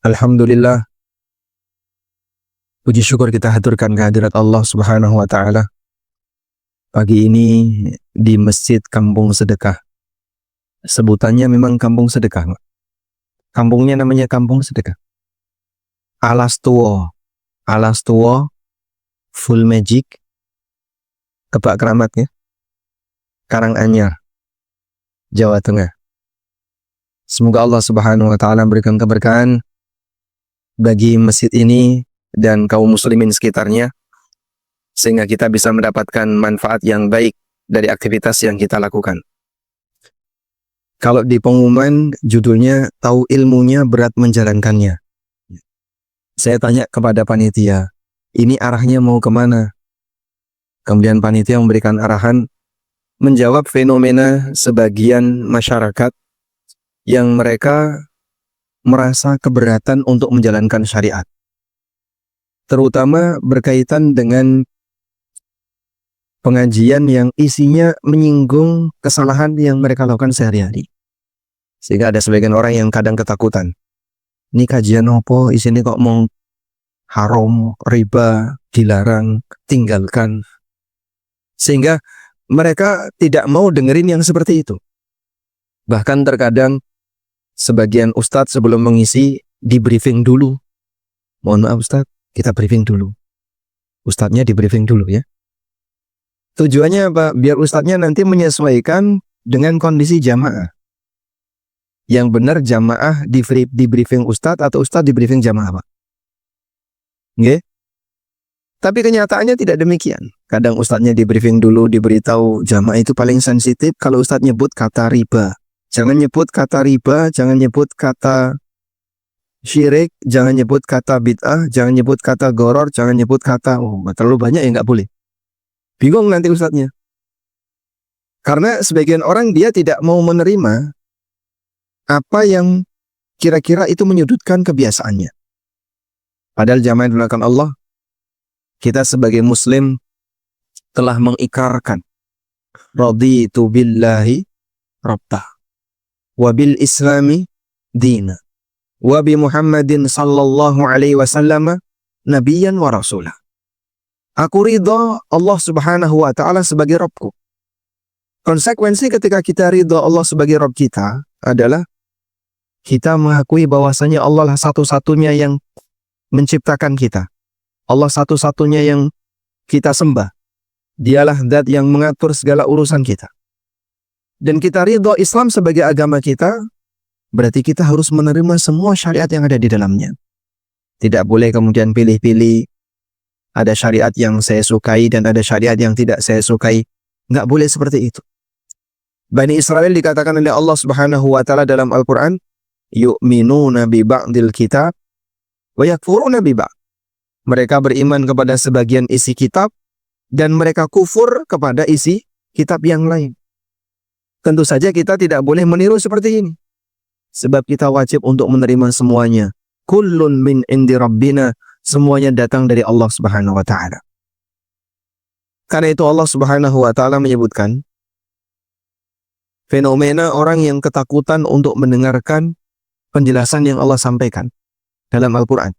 Alhamdulillah, puji syukur kita haturkan kehadirat Allah Subhanahu wa Ta'ala pagi ini di Masjid Kampung Sedekah. Sebutannya memang Kampung Sedekah. Kampungnya namanya Kampung Sedekah. Alas Tuwo, Full Magic, Kebak Keramat ya, Karanganyar, Jawa Tengah. Semoga Allah Subhanahu wa Ta'ala berikan keberkahan bagi masjid ini dan kaum muslimin sekitarnya, sehingga kita bisa mendapatkan manfaat yang baik dari aktivitas yang kita lakukan. Kalau di pengumuman judulnya tahu ilmunya berat menjalankannya. Saya tanya kepada panitia, ini arahnya mau kemana? Kemudian panitia memberikan arahan, menjawab fenomena sebagian masyarakat yang mereka merasa keberatan untuk menjalankan syariat, terutama berkaitan dengan pengajian yang isinya menyinggung kesalahan yang mereka lakukan sehari-hari. Sehingga ada sebagian orang yang kadang ketakutan, ini kajian apa, isinya kok mau haram, riba, dilarang, tinggalkan. Sehingga mereka tidak mau dengerin yang seperti itu. Bahkan terkadang sebagian ustadz sebelum mengisi di briefing dulu. Mohon maaf ustadz, kita briefing dulu. Ustadznya di briefing dulu ya. Tujuannya apa? Biar ustadznya nanti menyesuaikan dengan kondisi jamaah. Yang benar jamaah di briefing ustadz atau ustadz di briefing jamaah Pak? Nggih? Tapi kenyataannya tidak demikian. Kadang ustadznya di briefing dulu, diberitahu jamaah itu paling sensitif kalau ustadz nyebut kata riba. Jangan nyebut kata riba, jangan nyebut kata syirik, jangan nyebut kata bid'ah, jangan nyebut kata goror, jangan nyebut kata terlalu banyak ya nggak boleh. Bingung nanti ustadznya. Karena sebagian orang dia tidak mau menerima apa yang kira-kira itu menyudutkan kebiasaannya. Padahal jamaah yang dilakukan Allah, kita sebagai muslim telah mengikrarkan raditu billahi rabbah wabil islami dina wabi Muhammadin sallallahu alaihi wasallam nabiyan wa rasulah. Aku ridha Allah Subhanahu wa Ta'ala sebagai Rabbku. Konsekuensi ketika kita ridha Allah sebagai Rabb kita adalah kita mengakui bahwasanya Allah lah satu-satunya yang menciptakan kita. Allah satu-satunya yang kita sembah. Dialah zat yang mengatur segala urusan kita. Dan kita ridho Islam sebagai agama kita, berarti kita harus menerima semua syariat yang ada di dalamnya. Tidak boleh kemudian pilih-pilih, ada syariat yang saya sukai dan ada syariat yang tidak saya sukai. Nggak boleh seperti itu. Bani Israel dikatakan oleh Allah Subhanahu wa Ta'ala dalam Al-Quran, yu'minuna bi ba'dil kitab wa yakfuruna bi ba'd. Mereka beriman kepada sebagian isi kitab dan mereka kufur kepada isi kitab yang lain. Tentu saja kita tidak boleh meniru seperti ini. Sebab kita wajib untuk menerima semuanya. Kullun min indi rabbina. Semuanya datang dari Allah Subhanahu wa Ta'ala. Karena itu Allah Subhanahu wa Ta'ala menyebutkan fenomena orang yang ketakutan untuk mendengarkan penjelasan yang Allah sampaikan dalam Al-Quran.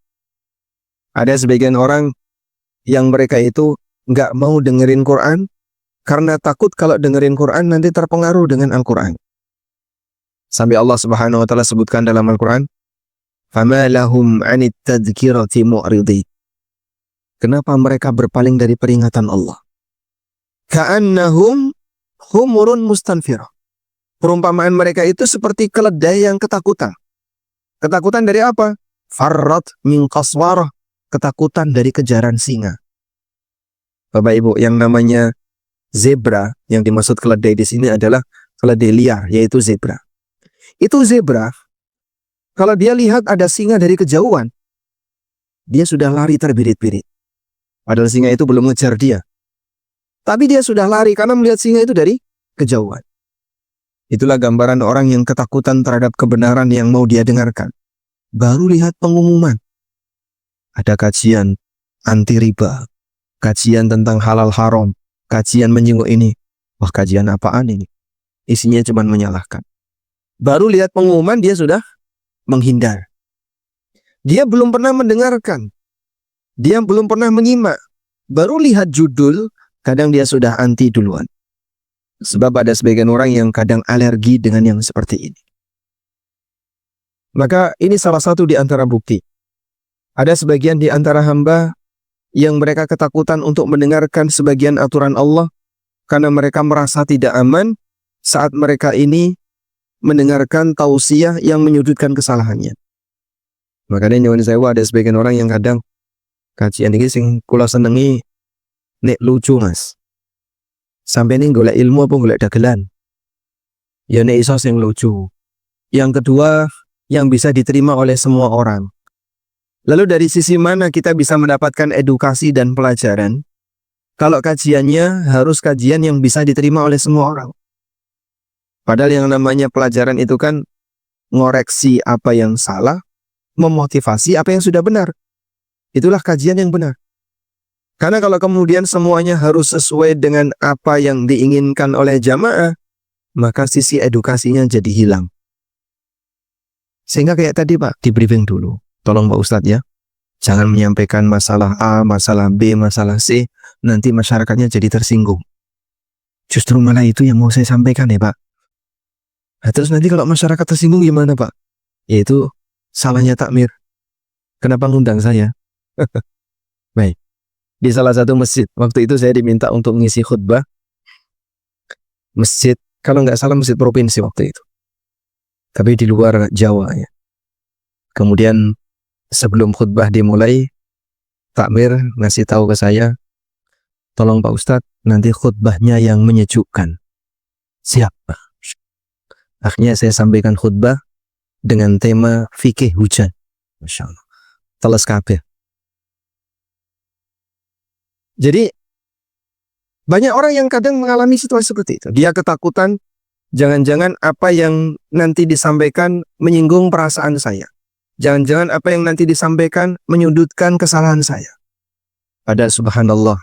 Ada sebagian orang yang mereka itu nggak mau dengerin Quran karena takut kalau dengerin Quran nanti terpengaruh dengan Al-Quran. Sampai Allah Subhanahu wa Ta'ala sebutkan dalam Al-Quran, فَمَا لَهُمْ عَنِ التَّذْكِرَةِ مُعْرِضِينَ. Kenapa mereka berpaling dari peringatan Allah? كَأَنَّهُمْ هُمُرٌ مُسْتَنْفِرَةٌ. Perumpamaan mereka itu seperti keledai yang ketakutan. Ketakutan dari apa? Farrat min qaswarah. Ketakutan dari kejaran singa. Bapak Ibu, yang namanya zebra, yang dimaksud keledai di sini adalah keledai liar, yaitu zebra. Itu zebra, kalau dia lihat ada singa dari kejauhan, dia sudah lari terbirit-birit. Padahal singa itu belum ngejar dia. Tapi dia sudah lari karena melihat singa itu dari kejauhan. Itulah gambaran orang yang ketakutan terhadap kebenaran yang mau dia dengarkan. Baru lihat pengumuman. Ada kajian anti riba, kajian tentang halal haram, kajian menyinggung ini. Wah, kajian apaan ini? Isinya cuma menyalahkan. Baru lihat pengumuman dia sudah menghindar. Dia belum pernah mendengarkan. Dia belum pernah menyimak. Baru lihat judul, kadang dia sudah anti duluan. Sebab ada sebagian orang yang kadang alergi dengan yang seperti ini. Maka ini salah satu di antara bukti. Ada sebagian di antara hamba yang mereka ketakutan untuk mendengarkan sebagian aturan Allah karena mereka merasa tidak aman saat mereka ini mendengarkan tausiah yang menyudutkan kesalahannya. Makanya nyuwun sewu ada sebagian orang yang kadang kajian ini sing kula senengi nek lucu Mas. Sampai ini golek ilmu apa golek dagelan? Ya nek iso sing lucu. Yang kedua, yang bisa diterima oleh semua orang. Lalu dari sisi mana kita bisa mendapatkan edukasi dan pelajaran? Kalau kajiannya harus kajian yang bisa diterima oleh semua orang. Padahal yang namanya pelajaran itu kan ngoreksi apa yang salah, memotivasi apa yang sudah benar. Itulah kajian yang benar. Karena kalau kemudian semuanya harus sesuai dengan apa yang diinginkan oleh jamaah, maka sisi edukasinya jadi hilang. Sehingga kayak tadi Pak, di briefing dulu. Tolong Pak Ustadz ya, jangan menyampaikan masalah A, masalah B, masalah C, nanti masyarakatnya jadi tersinggung. Justru malah itu yang mau saya sampaikan ya Pak. Nah, terus nanti kalau masyarakat tersinggung gimana Pak? Yaitu salahnya takmir. Kenapa ngundang saya? Baik. Di salah satu masjid, waktu itu saya diminta untuk mengisi khutbah. Masjid, kalau nggak salah masjid provinsi waktu itu. Tapi di luar Jawa ya. Kemudian sebelum khutbah dimulai, takmir ngasih tahu ke saya, tolong Pak Ustadz, nanti khutbahnya yang menyejukkan. Siap Pak. Akhirnya saya sampaikan khutbah dengan tema fikih hujan. Masya Allah. Teles kabeh. Jadi banyak orang yang kadang mengalami situasi seperti itu. Dia ketakutan, jangan-jangan apa yang nanti disampaikan menyinggung perasaan saya. Jangan-jangan apa yang nanti disampaikan menyudutkan kesalahan saya. Padahal subhanallah,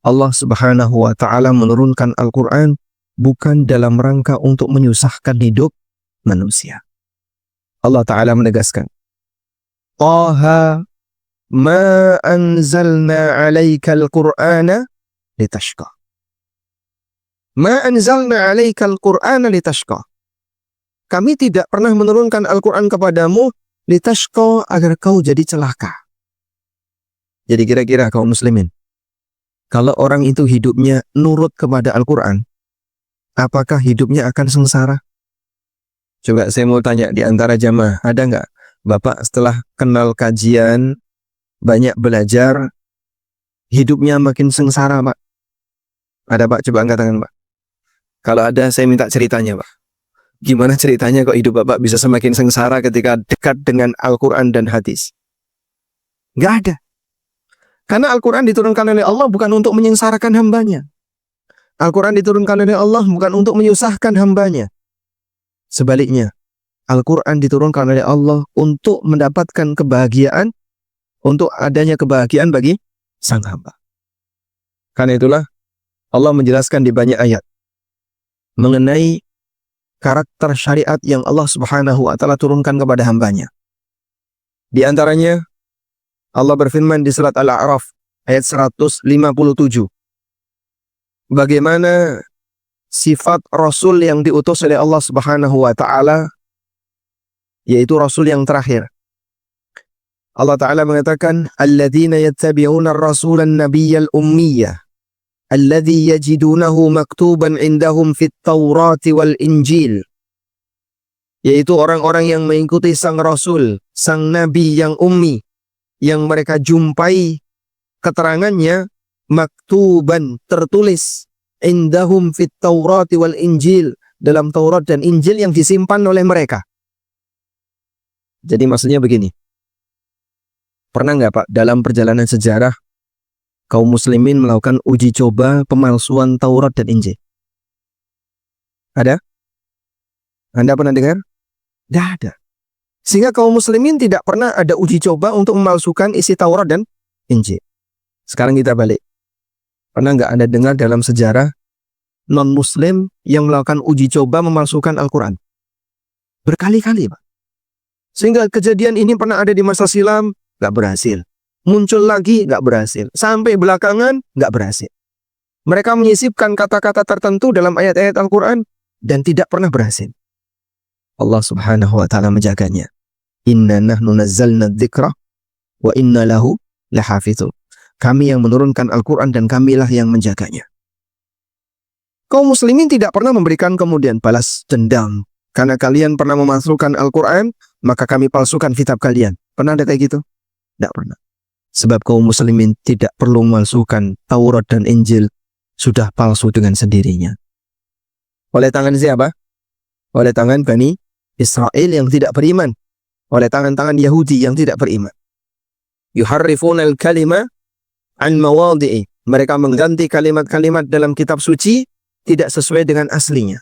Allah subhanahu wa ta'ala menurunkan Al-Quran bukan dalam rangka untuk menyusahkan hidup manusia. Allah ta'ala menegaskan, Taha ma anzalna alaikal qur'ana litashqa. Ma anzalna alaikal qur'ana litashqa. Kami tidak pernah menurunkan Al-Quran kepadamu litashqa agar kau jadi celaka. Jadi kira-kira kaum muslimin, kalau orang itu hidupnya nurut kepada Al-Quran, apakah hidupnya akan sengsara? Coba saya mau tanya di antara jamaah, ada nggak Bapak setelah kenal kajian, banyak belajar, hidupnya makin sengsara Pak? Ada Pak? Coba angkat tangan Pak. Kalau ada saya minta ceritanya Pak. Gimana ceritanya kok hidup Bapak bisa semakin sengsara ketika dekat dengan Al-Quran dan hadis? Nggak ada. Karena Al-Quran diturunkan oleh Allah bukan untuk menyengsarakan hambanya. Al-Quran diturunkan oleh Allah bukan untuk menyusahkan hambanya. Sebaliknya, Al-Quran diturunkan oleh Allah untuk mendapatkan kebahagiaan, untuk adanya kebahagiaan bagi sang hamba. Karena itulah Allah menjelaskan di banyak ayat mengenai karakter syariat yang Allah subhanahu wa ta'ala turunkan kepada hambanya. Di antaranya, Allah berfirman di surat Al-A'raf ayat 157. Bagaimana sifat Rasul yang diutus oleh Allah subhanahu wa ta'ala, yaitu Rasul yang terakhir. Allah Ta'ala mengatakan, Alladzina yattabi'una ar-rasulan nabiyyal ummiyah, alladzi yajidunahu maktuban indahum fit Taurati wal Injil. Yaitu orang-orang yang mengikuti sang Rasul, sang Nabi yang ummi, yang mereka jumpai keterangannya maktuban, tertulis, indahum fit Taurati wal Injil, dalam Taurat dan Injil yang disimpan oleh mereka. Jadi maksudnya begini, pernah nggak Pak dalam perjalanan sejarah kaum muslimin melakukan uji coba pemalsuan Taurat dan Injil? Ada? Anda pernah dengar? Tidak ada. Sehingga kaum muslimin tidak pernah ada uji coba untuk memalsukan isi Taurat dan Injil. Sekarang kita balik. Pernah nggak Anda dengar dalam sejarah non-muslim yang melakukan uji coba memalsukan Al-Quran? Berkali-kali Pak. Sehingga kejadian ini pernah ada di masa silam, nggak berhasil. Muncul lagi, nggak berhasil. Sampai belakangan, nggak berhasil. Mereka menyisipkan kata-kata tertentu dalam ayat-ayat Al-Quran dan tidak pernah berhasil. Allah subhanahu wa ta'ala menjaganya. Inna nahnu nazzalna dzikra wa inna lahu lahafizun. Kami yang menurunkan Al-Quran dan kamilah yang menjaganya. Kaum muslimin tidak pernah memberikan kemudian balas dendam. Karena kalian pernah memalsukan Al-Quran, maka kami palsukan kitab kalian. Pernah ada kayak gitu? Tidak pernah. Sebab kaum muslimin tidak perlu memalsukan Taurat dan Injil. Sudah palsu dengan sendirinya. Oleh tangan siapa? Oleh tangan Bani Israel yang tidak beriman. Oleh tangan-tangan Yahudi yang tidak beriman. Yuharrifuna al-kalima an mawadhi'i. Mereka mengganti kalimat-kalimat dalam kitab suci tidak sesuai dengan aslinya.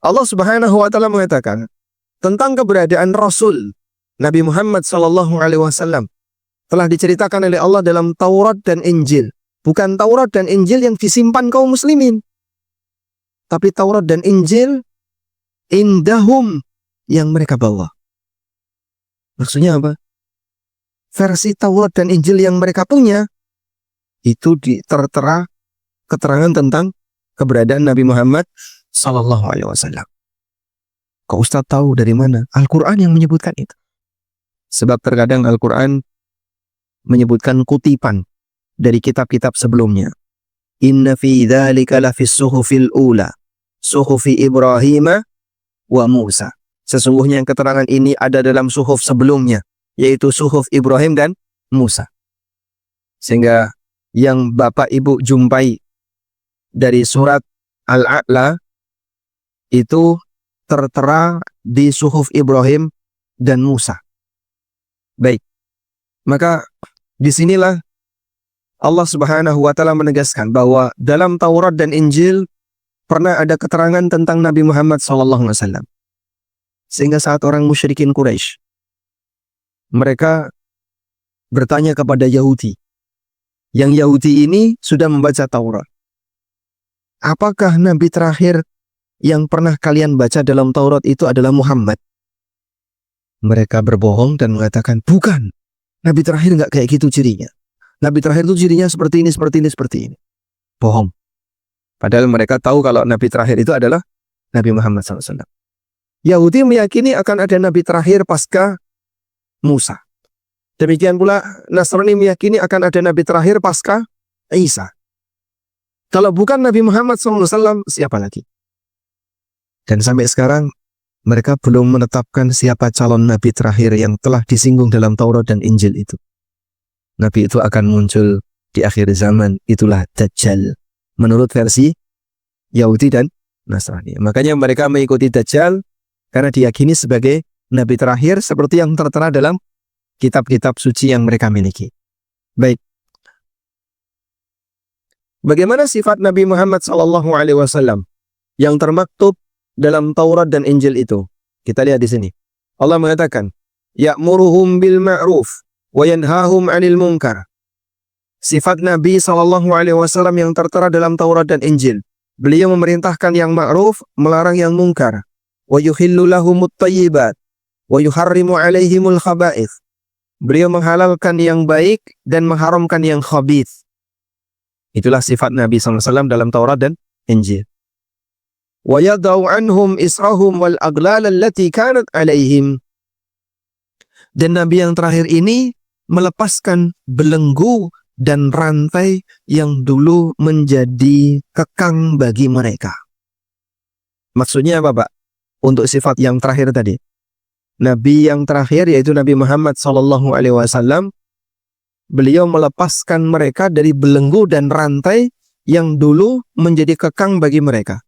Allah subhanahu wa ta'ala mengatakan tentang keberadaan Rasul Nabi Muhammad SAW telah diceritakan oleh Allah dalam Taurat dan Injil. Bukan Taurat dan Injil yang disimpan kaum muslimin. Tapi Taurat dan Injil indahum yang mereka bawa. Maksudnya apa? Versi Taurat dan Injil yang mereka punya itu tertera keterangan tentang keberadaan Nabi Muhammad Sallallahu Alaihi Wasallam. Kok Ustaz tahu dari mana? Al-Quran yang menyebutkan itu. Sebab terkadang Al-Quran menyebutkan kutipan dari kitab-kitab sebelumnya. Inna fi dzalika lafis suhufil ula, suhufi Ibrahim wa Musa. Sesungguhnya keterangan ini ada dalam suhuf sebelumnya, yaitu suhuf Ibrahim dan Musa. Sehingga yang Bapak Ibu jumpai dari surat Al-A'la itu tertera di suhuf Ibrahim dan Musa. Baik, maka disinilah Allah subhanahu wa ta'ala menegaskan bahwa dalam Taurat dan Injil pernah ada keterangan tentang Nabi Muhammad SAW. Sehingga saat orang musyrikin Quraisy mereka bertanya kepada Yahudi. Yang Yahudi ini sudah membaca Taurat. Apakah Nabi terakhir yang pernah kalian baca dalam Taurat itu adalah Muhammad? Mereka berbohong dan mengatakan, bukan. Nabi terakhir nggak kayak gitu cirinya. Nabi terakhir itu cirinya seperti ini, seperti ini, seperti ini. Bohong. Padahal mereka tahu kalau Nabi terakhir itu adalah Nabi Muhammad SAW. Yahudi meyakini akan ada Nabi terakhir pasca Musa. Demikian pula Nasrani meyakini akan ada Nabi terakhir pasca Isa. Kalau bukan Nabi Muhammad SAW, siapa lagi? Dan sampai sekarang, mereka belum menetapkan siapa calon Nabi terakhir yang telah disinggung dalam Taurat dan Injil itu. Nabi itu akan muncul di akhir zaman, itulah Dajjal. Menurut versi Yahudi dan Nasrani. Makanya mereka mengikuti Dajjal karena diyakini sebagai Nabi terakhir seperti yang tertera dalam kitab-kitab suci yang mereka miliki. Baik. Bagaimana sifat Nabi Muhammad SAW yang termaktub dalam Taurat dan Injil itu? Kita lihat di sini. Allah mengatakan, ya'muruhum bil ma'ruf wa yanhahum 'anil munkar. Sifat Nabi SAW yang tertera dalam Taurat dan Injil. Beliau memerintahkan yang ma'ruf, melarang yang munkar. Wa yuhillu lahumut thayyibat wa yuharrimu 'alaihimul khaba'ith. Beliau menghalalkan yang baik dan mengharamkan yang khabith. Itulah sifat Nabi SAW dalam Taurat dan Injil. Wa yadau anhum israhum wal aglal allati kanat alaihim. Dan Nabi yang terakhir ini melepaskan belenggu dan rantai yang dulu menjadi kekang bagi mereka. Maksudnya apa, Pak? Untuk sifat yang terakhir tadi. Nabi yang terakhir yaitu Nabi Muhammad SAW, beliau melepaskan mereka dari belenggu dan rantai yang dulu menjadi kekang bagi mereka.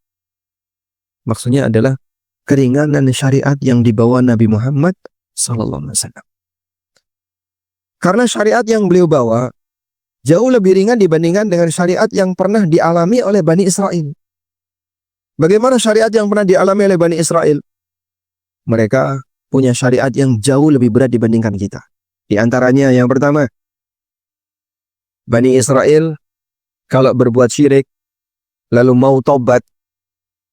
Maksudnya adalah keringanan syariat yang dibawa Nabi Muhammad SAW. Karena syariat yang beliau bawa jauh lebih ringan dibandingkan dengan syariat yang pernah dialami oleh Bani Israel. Bagaimana syariat yang pernah dialami oleh Bani Israel? Mereka punya syariat yang jauh lebih berat dibandingkan kita. Di antaranya yang pertama, Bani Israel kalau berbuat syirik lalu mau tobat,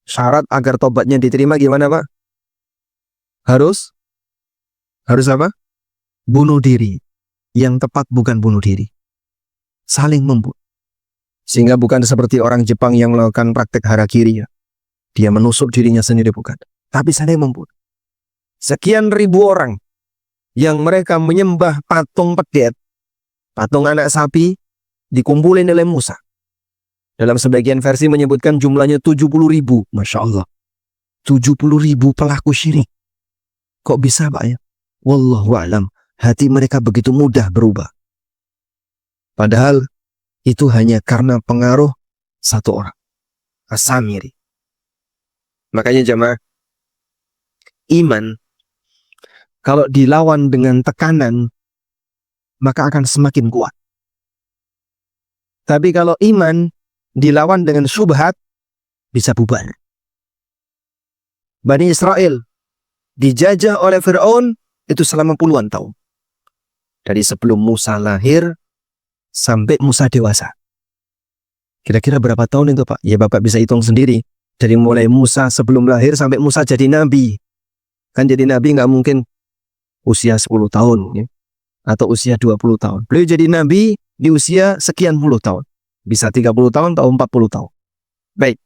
syarat agar tobatnya diterima gimana, Pak? Harus Harus apa? Bunuh diri. Yang tepat bukan bunuh diri. Saling membunuh. Sehingga bukan seperti orang Jepang yang melakukan praktek harakiri ya. Dia menusuk dirinya sendiri, bukan. Tapi saling membunuh. Sekian ribu orang yang mereka menyembah patung pedet, patung anak sapi, dikumpulin oleh Musa. Dalam sebagian versi menyebutkan jumlahnya 70.000. Masya Allah. 70.000 pelaku syirik. Kok bisa Pak ya? Wallahu a'lam. Hati mereka begitu mudah berubah. Padahal itu hanya karena pengaruh satu orang. As-Samiri. Makanya jamaah, iman kalau dilawan dengan tekanan, maka akan semakin kuat. Tapi kalau iman dilawan dengan syubhat, bisa bubar. Bani Israel dijajah oleh Fir'aun itu selama puluhan tahun. Dari sebelum Musa lahir sampai Musa dewasa. Kira-kira berapa tahun itu Pak? Ya Bapak bisa hitung sendiri. Dari mulai Musa sebelum lahir sampai Musa jadi nabi. Kan jadi nabi nggak mungkin usia 10 tahun ya, atau usia 20 tahun. Beliau jadi nabi di usia sekian puluh tahun. Bisa 30 tahun atau 40 tahun. Baik.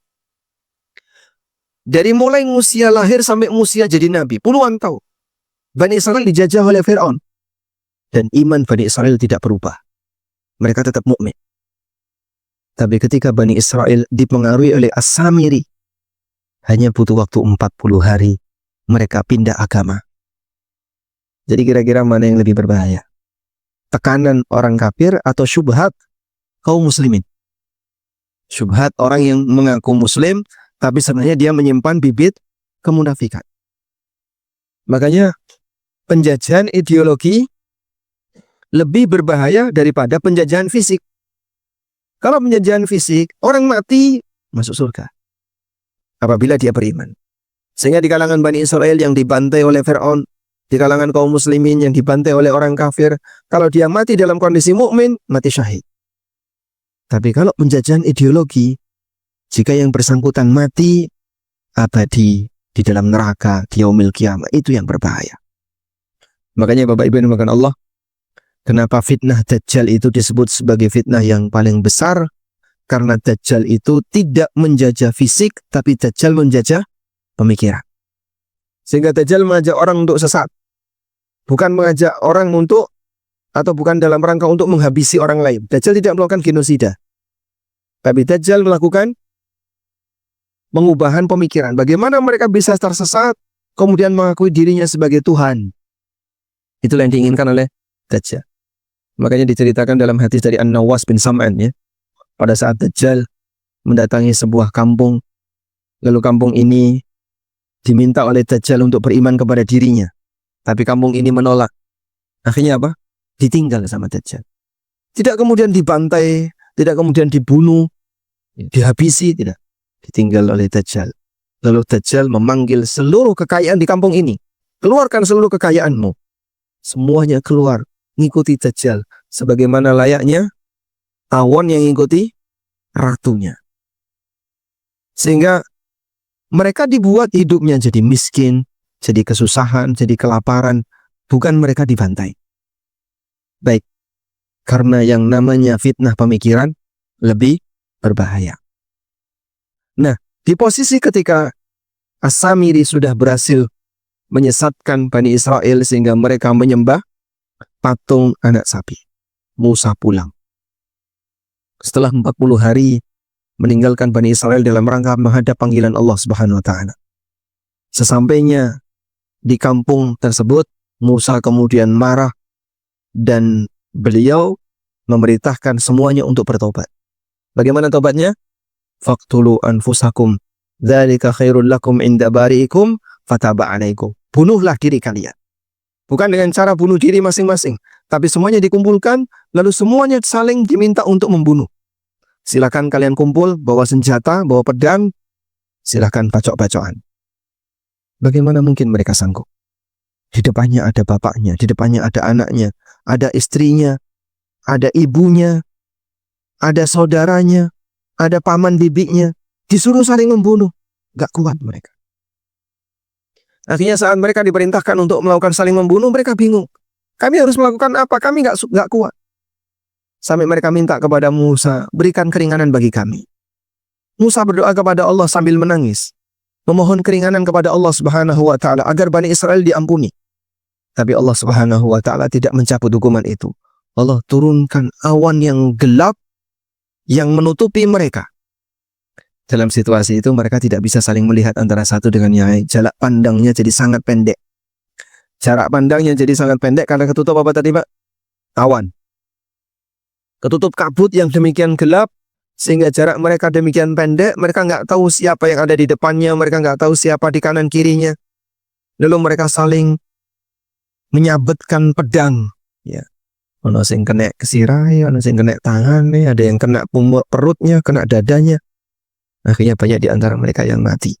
Dari mulai Musa lahir sampai Musa jadi nabi, puluhan tahun. Bani Israel dijajah oleh Fir'aun. Dan iman Bani Israel tidak berubah. Mereka tetap mukmin. Tapi ketika Bani Israel dipengaruhi oleh As-Samiri, hanya butuh waktu 40 hari, mereka pindah agama. Jadi kira-kira mana yang lebih berbahaya? Tekanan orang kafir atau syubhat kaum muslimin? Syubhat orang yang mengaku muslim, tapi sebenarnya dia menyimpan bibit kemunafikan. Makanya penjajahan ideologi lebih berbahaya daripada penjajahan fisik. Kalau penjajahan fisik, orang mati masuk surga apabila dia beriman. Sehingga di kalangan Bani Israel yang dibantai oleh Fir'aun, di kalangan kaum muslimin yang dibantai oleh orang kafir, kalau dia mati dalam kondisi mukmin, mati syahid. Tapi kalau penjajahan ideologi, jika yang bersangkutan mati abadi di dalam neraka di yaumil qiyamah, itu yang berbahaya. Makanya Bapak Ibu yang dimuliakan Allah, kenapa fitnah Dajjal itu disebut sebagai fitnah yang paling besar? Karena Dajjal itu tidak menjajah fisik, tapi Dajjal menjajah pemikiran. Sehingga Dajjal mengajak orang untuk sesat. Bukan mengajak orang untuk, atau bukan dalam rangka untuk menghabisi orang lain. Dajjal tidak melakukan genosida. Tapi Dajjal melakukan pengubahan pemikiran. Bagaimana mereka bisa tersesat, kemudian mengakui dirinya sebagai Tuhan. Itulah yang diinginkan oleh Dajjal. Makanya diceritakan dalam hadis dari An-Nawas bin Sam'an ya. Pada saat Dajjal mendatangi sebuah kampung, lalu kampung ini diminta oleh Dajjal untuk beriman kepada dirinya. Tapi kampung ini menolak. Akhirnya apa? Ditinggal sama Dajjal. Tidak kemudian dibantai, tidak kemudian dibunuh, dihabisi, tidak. Ditinggal oleh Dajjal. Lalu Dajjal memanggil seluruh kekayaan di kampung ini. Keluarkan seluruh kekayaanmu. Semuanya keluar, ngikuti Dajjal. Sebagaimana layaknya tawon yang ngikuti ratunya. Sehingga mereka dibuat hidupnya jadi miskin, jadi kesusahan, jadi kelaparan. Bukan mereka dibantai. Baik, karena yang namanya fitnah pemikiran lebih berbahaya. Nah, di posisi ketika As-Samiri sudah berhasil menyesatkan Bani Israel sehingga mereka menyembah patung anak sapi, Musa pulang. Setelah 40 hari meninggalkan Bani Israel dalam rangka menghadap panggilan Allah Subhanahu wa Ta'ala. Sesampainya di kampung tersebut, Musa kemudian marah dan beliau memerintahkan semuanya untuk bertobat. Bagaimana tobatnya? Faqtulu anfusakum dzalika khairul lakum inda bari'ikum fataba 'alaikum. Bunuhlah diri kalian. Bukan dengan cara bunuh diri masing-masing, tapi semuanya dikumpulkan, lalu semuanya saling diminta untuk membunuh. Silakan kalian kumpul, bawa senjata, bawa pedang, silakan bacok-bacokan. Bagaimana mungkin mereka sanggup? Di depannya ada bapaknya, di depannya ada anaknya, ada istrinya, ada ibunya, ada saudaranya, ada paman bibinya, disuruh saling membunuh. Gak kuat mereka. Akhirnya saat mereka diperintahkan untuk melakukan saling membunuh, mereka bingung. Kami harus melakukan apa? Kami nggak kuat. Sampai mereka minta kepada Musa, berikan keringanan bagi kami. Musa berdoa kepada Allah sambil menangis, memohon keringanan kepada Allah Subhanahu wa taala agar Bani Israel diampuni. Tapi Allah Subhanahu wa taala tidak mencabut hukuman itu. Allah turunkan awan yang gelap yang menutupi mereka. Dalam situasi itu mereka tidak bisa saling melihat antara satu dengan yang lain. Jarak pandangnya jadi sangat pendek. Jarak pandangnya jadi sangat pendek karena ketutup apa tadi, Pak? Awan. Ketutup kabut yang demikian gelap, sehingga jarak mereka demikian pendek, mereka nggak tahu siapa yang ada di depannya, mereka nggak tahu siapa di kanan kirinya. Lalu mereka saling menyabetkan pedang. Ya. Ono sing kena kesirai, ono sing kena tangan, ada yang kena perutnya, kena dadanya. Akhirnya banyak di antara mereka yang mati.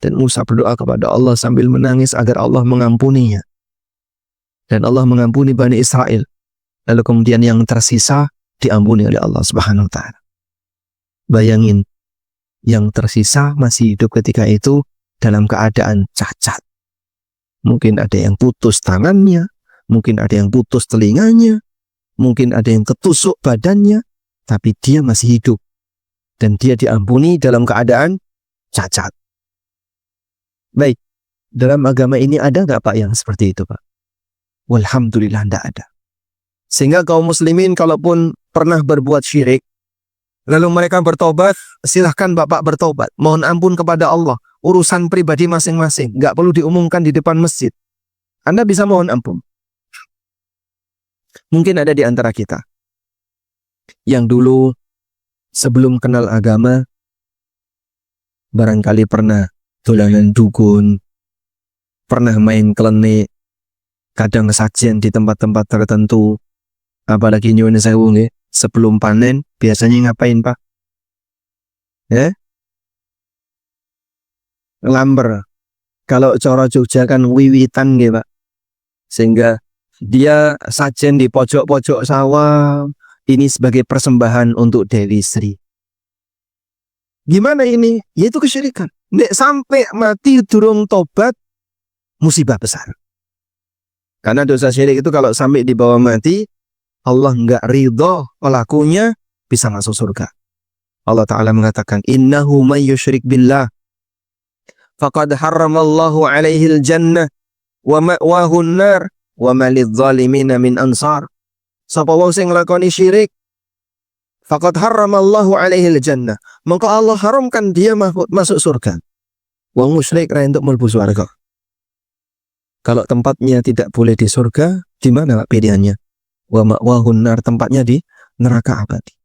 Dan Musa berdoa kepada Allah sambil menangis agar Allah mengampuninya. Dan Allah mengampuni Bani Israel. Lalu kemudian yang tersisa diampuni oleh Allah Subhanahu wa taala. Bayangin, yang tersisa masih hidup ketika itu dalam keadaan cacat. Mungkin ada yang putus tangannya, mungkin ada yang putus telinganya, mungkin ada yang ketusuk badannya, tapi dia masih hidup. Dan dia diampuni dalam keadaan cacat. Baik, dalam agama ini ada nggak Pak yang seperti itu, Pak? Walhamdulillah tidak ada. Sehingga kaum muslimin kalaupun pernah berbuat syirik, lalu mereka bertobat, silahkan Bapak bertobat. Mohon ampun kepada Allah. Urusan pribadi masing-masing. Nggak perlu diumumkan di depan masjid. Anda bisa mohon ampun. Mungkin ada di antara kita yang dulu sebelum kenal agama, barangkali pernah dolanan dukun, pernah main klenik, kadang sajian di tempat-tempat tertentu, apalagi nyuwun sewu nggih, sebelum panen biasanya ngapain Pak? Ya? Lamber. Kalau cara Jogja kan wiwitan nggih Pak. Sehingga dia sajian di pojok-pojok sawah, ini sebagai persembahan untuk Dewi Sri. Gimana ini? Yaitu kesyirikan. Nek sampai mati durung tobat, musibah besar. Karena dosa syirik itu kalau sampai dibawa mati, Allah nggak ridho pelakunya bisa masuk surga. Allah Ta'ala mengatakan, innahu may yusyrik billah faqad harramallahu alaihil jannah wa ma'wahun nar wa ma lidzalimina min ansar. Sapa wong sing nglakoni syirik, faqad harramallahu alaihil jannah, maka Allah haramkan dia masuk surga. Wong musyrik ra entuk mlebu surga. Kalau tempatnya tidak boleh di surga, di mana pilihannya? Wa ma'wahun nar, tempatnya di neraka abadi.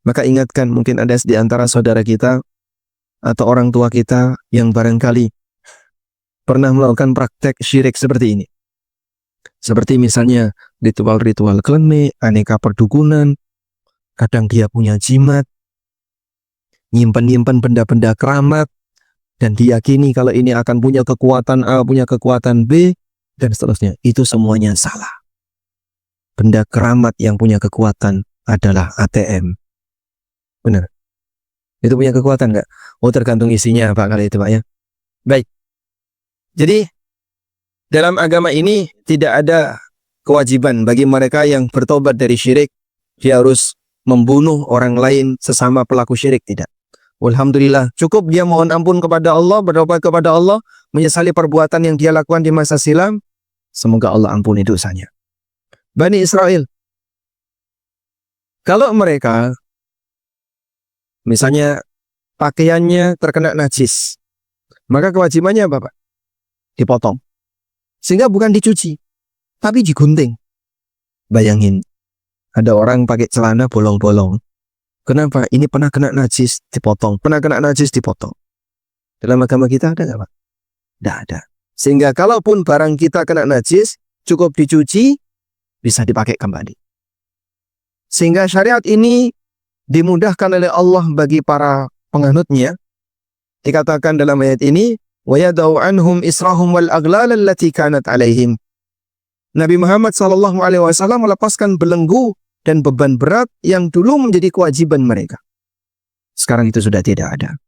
Maka ingatkan, mungkin ada di antara saudara kita atau orang tua kita yang barangkali pernah melakukan praktek syirik seperti ini. Seperti misalnya ritual-ritual klenik, aneka perdukunan, kadang dia punya jimat, nyimpan-nyimpan benda-benda keramat, dan diyakini kalau ini akan punya kekuatan A, punya kekuatan B, dan seterusnya. Itu semuanya salah. Benda keramat yang punya kekuatan adalah ATM. Benar. Itu punya kekuatan nggak? Oh, tergantung isinya Pak kali itu Pak ya. Baik. Jadi dalam agama ini tidak ada kewajiban bagi mereka yang bertobat dari syirik, dia harus membunuh orang lain sesama pelaku syirik, tidak. Alhamdulillah, cukup dia mohon ampun kepada Allah, bertobat kepada Allah, menyesali perbuatan yang dia lakukan di masa silam, semoga Allah ampuni dosanya. Bani Israel, kalau mereka misalnya pakaiannya terkena najis, maka kewajibannya apa Pak? Dipotong. Sehingga bukan dicuci, tapi digunting. Bayangin, ada orang pakai celana bolong-bolong. Kenapa? Ini pernah kena najis, dipotong. Pernah kena najis, dipotong. Dalam agama kita ada nggak Pak? Tidak ada. Sehingga kalaupun barang kita kena najis, cukup dicuci, bisa dipakai kembali. Sehingga syariat ini dimudahkan oleh Allah bagi para penganutnya. Dikatakan dalam ayat ini, wa yadau anhum israhum wal aghlal allati kanat alaihim. Nabi Muhammad SAW melepaskan belenggu dan beban berat yang dulu menjadi kewajiban mereka. Sekarang itu sudah tidak ada.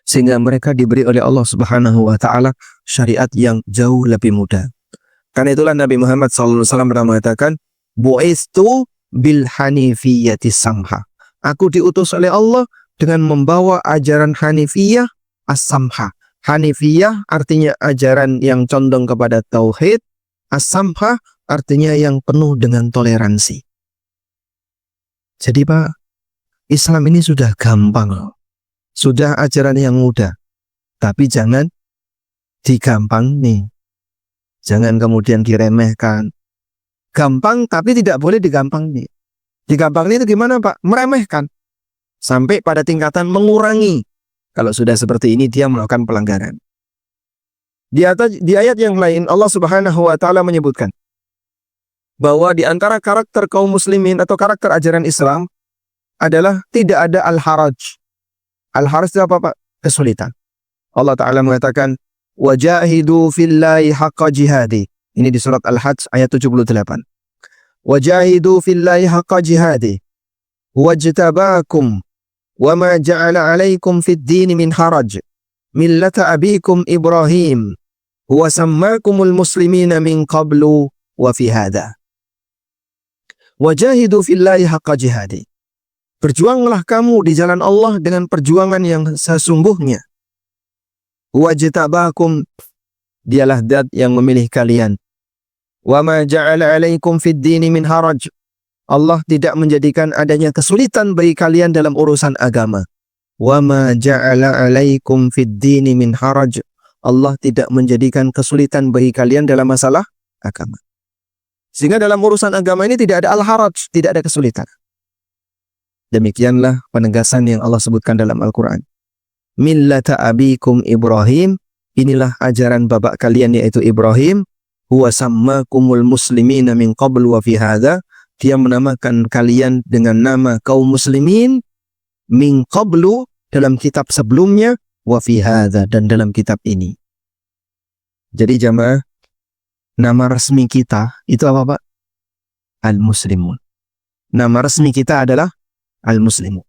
sehingga mereka diberi oleh Allah Subhanahu wa taala syariat yang jauh lebih mudah. Karena itulah Nabi Muhammad SAW pernah mengatakan, "Bu'istu bil hanifiyyati samha." Aku diutus oleh Allah dengan membawa ajaran Hanifiyah as-samha. Hanifiyah artinya ajaran yang condong kepada tauhid, as-samha artinya yang penuh dengan toleransi. Jadi Pak, Islam ini sudah gampang, sudah ajaran yang mudah, tapi jangan digampang nih. Jangan kemudian diremehkan. Gampang tapi tidak boleh digampang nih. Digampang itu gimana Pak? Meremehkan. Sampai pada tingkatan mengurangi. Kalau sudah seperti ini dia melakukan pelanggaran. Di ayat yang lain Allah Subhanahu wa taala menyebutkan bahwa di antara karakter kaum muslimin atau karakter ajaran Islam adalah tidak ada al-haraj. Al-haraj itu apa Pak? Kesulitan. Allah Ta'ala mengatakan, "Wajahidu fillahi haqqa jihadi." Ini di surat Al-Hajj ayat 78. "Wajahidu fillahi haqqa jihadi wajtabakum wa ma ja'ala 'alaikum fid dini min haraj millata abikum Ibrahim huwa sammakumul muslimina min qablu wa fi hadha." Wajahidu fillahi haqqa jihadi. Berjuanglah kamu di jalan Allah dengan perjuangan yang sesungguhnya. Wajtabakum, dialah zat yang memilih kalian. Wa ma ja'ala 'alaikum fid dini min haraj. Allah tidak menjadikan adanya kesulitan bagi kalian dalam urusan agama. Wa ma ja'ala 'alaikum fid dini min haraj. Allah tidak menjadikan kesulitan bagi kalian dalam masalah agama. Sehingga dalam urusan agama ini tidak ada al-haraj, tidak ada kesulitan. Demikianlah penegasan yang Allah sebutkan dalam Al-Quran. Millata abikum Ibrahim, inilah ajaran bapak kalian yaitu Ibrahim. Huwa sammakumul muslimina min qabl wa fi hadha. Dia menamakan kalian dengan nama kaum muslimin min qablu dalam kitab sebelumnya wa fi hadha dan dalam kitab ini. Jadi jamaah, nama resmi kita itu apa Pak? Al-Muslimun. Nama resmi kita adalah Al-Muslimun.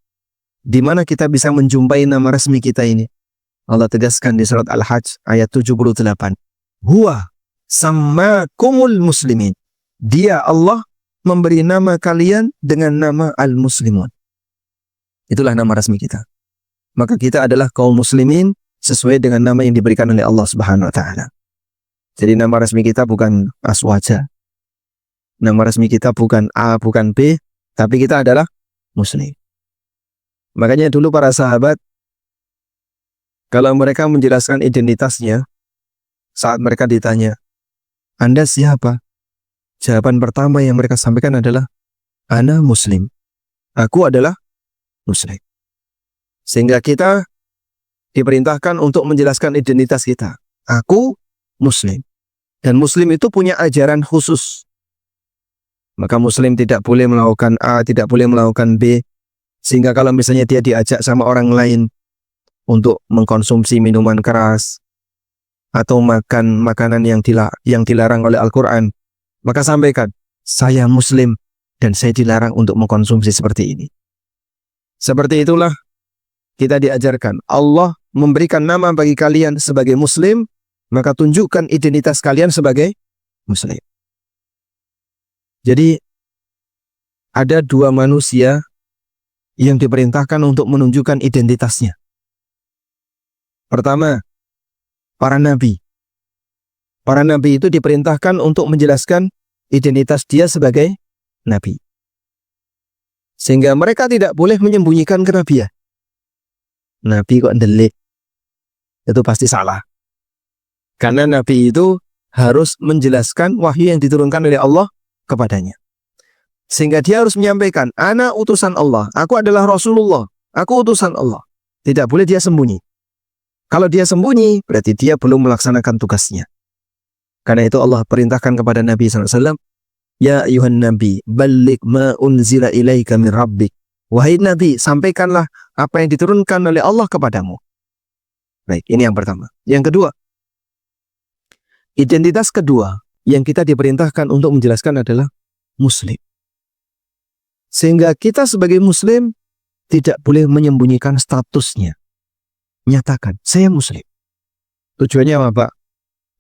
Di mana kita bisa menjumpai nama resmi kita ini? Allah tegaskan di surat Al-Hajj ayat 78. Huwa sammakumul muslimin. Dia Allah memberi nama kalian dengan nama Al-Muslimun. Itulah nama resmi kita. Maka kita adalah kaum muslimin sesuai dengan nama yang diberikan oleh Allah Subhanahu wa taala. Jadi nama resmi kita bukan Aswaja. Nama resmi kita bukan A, bukan B, tapi kita adalah Muslim. Makanya dulu para sahabat, kalau mereka menjelaskan identitasnya, saat mereka ditanya, "Anda siapa?" Jawaban pertama yang mereka sampaikan adalah, "Ana Muslim." Aku adalah Muslim. Sehingga kita diperintahkan untuk menjelaskan identitas kita. Aku Muslim. Dan Muslim itu punya ajaran khusus. Maka Muslim tidak boleh melakukan A, tidak boleh melakukan B. Sehingga kalau misalnya dia diajak sama orang lain untuk mengkonsumsi minuman keras atau makan makanan yang dilarang oleh Al-Quran, maka sampaikan, "Saya Muslim dan saya dilarang untuk mengkonsumsi seperti ini." Seperti itulah kita diajarkan. Allah memberikan nama bagi kalian sebagai Muslim, maka tunjukkan identitas kalian sebagai Muslim. Jadi ada dua manusia yang diperintahkan untuk menunjukkan identitasnya. Pertama, para nabi. Para nabi itu diperintahkan untuk menjelaskan identitas dia sebagai nabi. Sehingga mereka tidak boleh menyembunyikan kenabian. Nabi kok ndelik, itu pasti salah. Karena Nabi itu harus menjelaskan wahyu yang diturunkan oleh Allah kepadanya. Sehingga dia harus menyampaikan, "Ana utusan Allah, aku adalah Rasulullah, aku utusan Allah." Tidak boleh dia sembunyi. Kalau dia sembunyi, berarti dia belum melaksanakan tugasnya. Karena itu Allah perintahkan kepada Nabi SAW, "Ya ayuhan Nabi, balligh ma unzila ilaika min rabbik." Wahai Nabi, sampaikanlah apa yang diturunkan oleh Allah kepadamu. Baik, ini yang pertama. Yang kedua, identitas kedua yang kita diperintahkan untuk menjelaskan adalah Muslim. Sehingga kita sebagai Muslim tidak boleh menyembunyikan statusnya. nyatakan, saya Muslim. Tujuannya apa, Pak?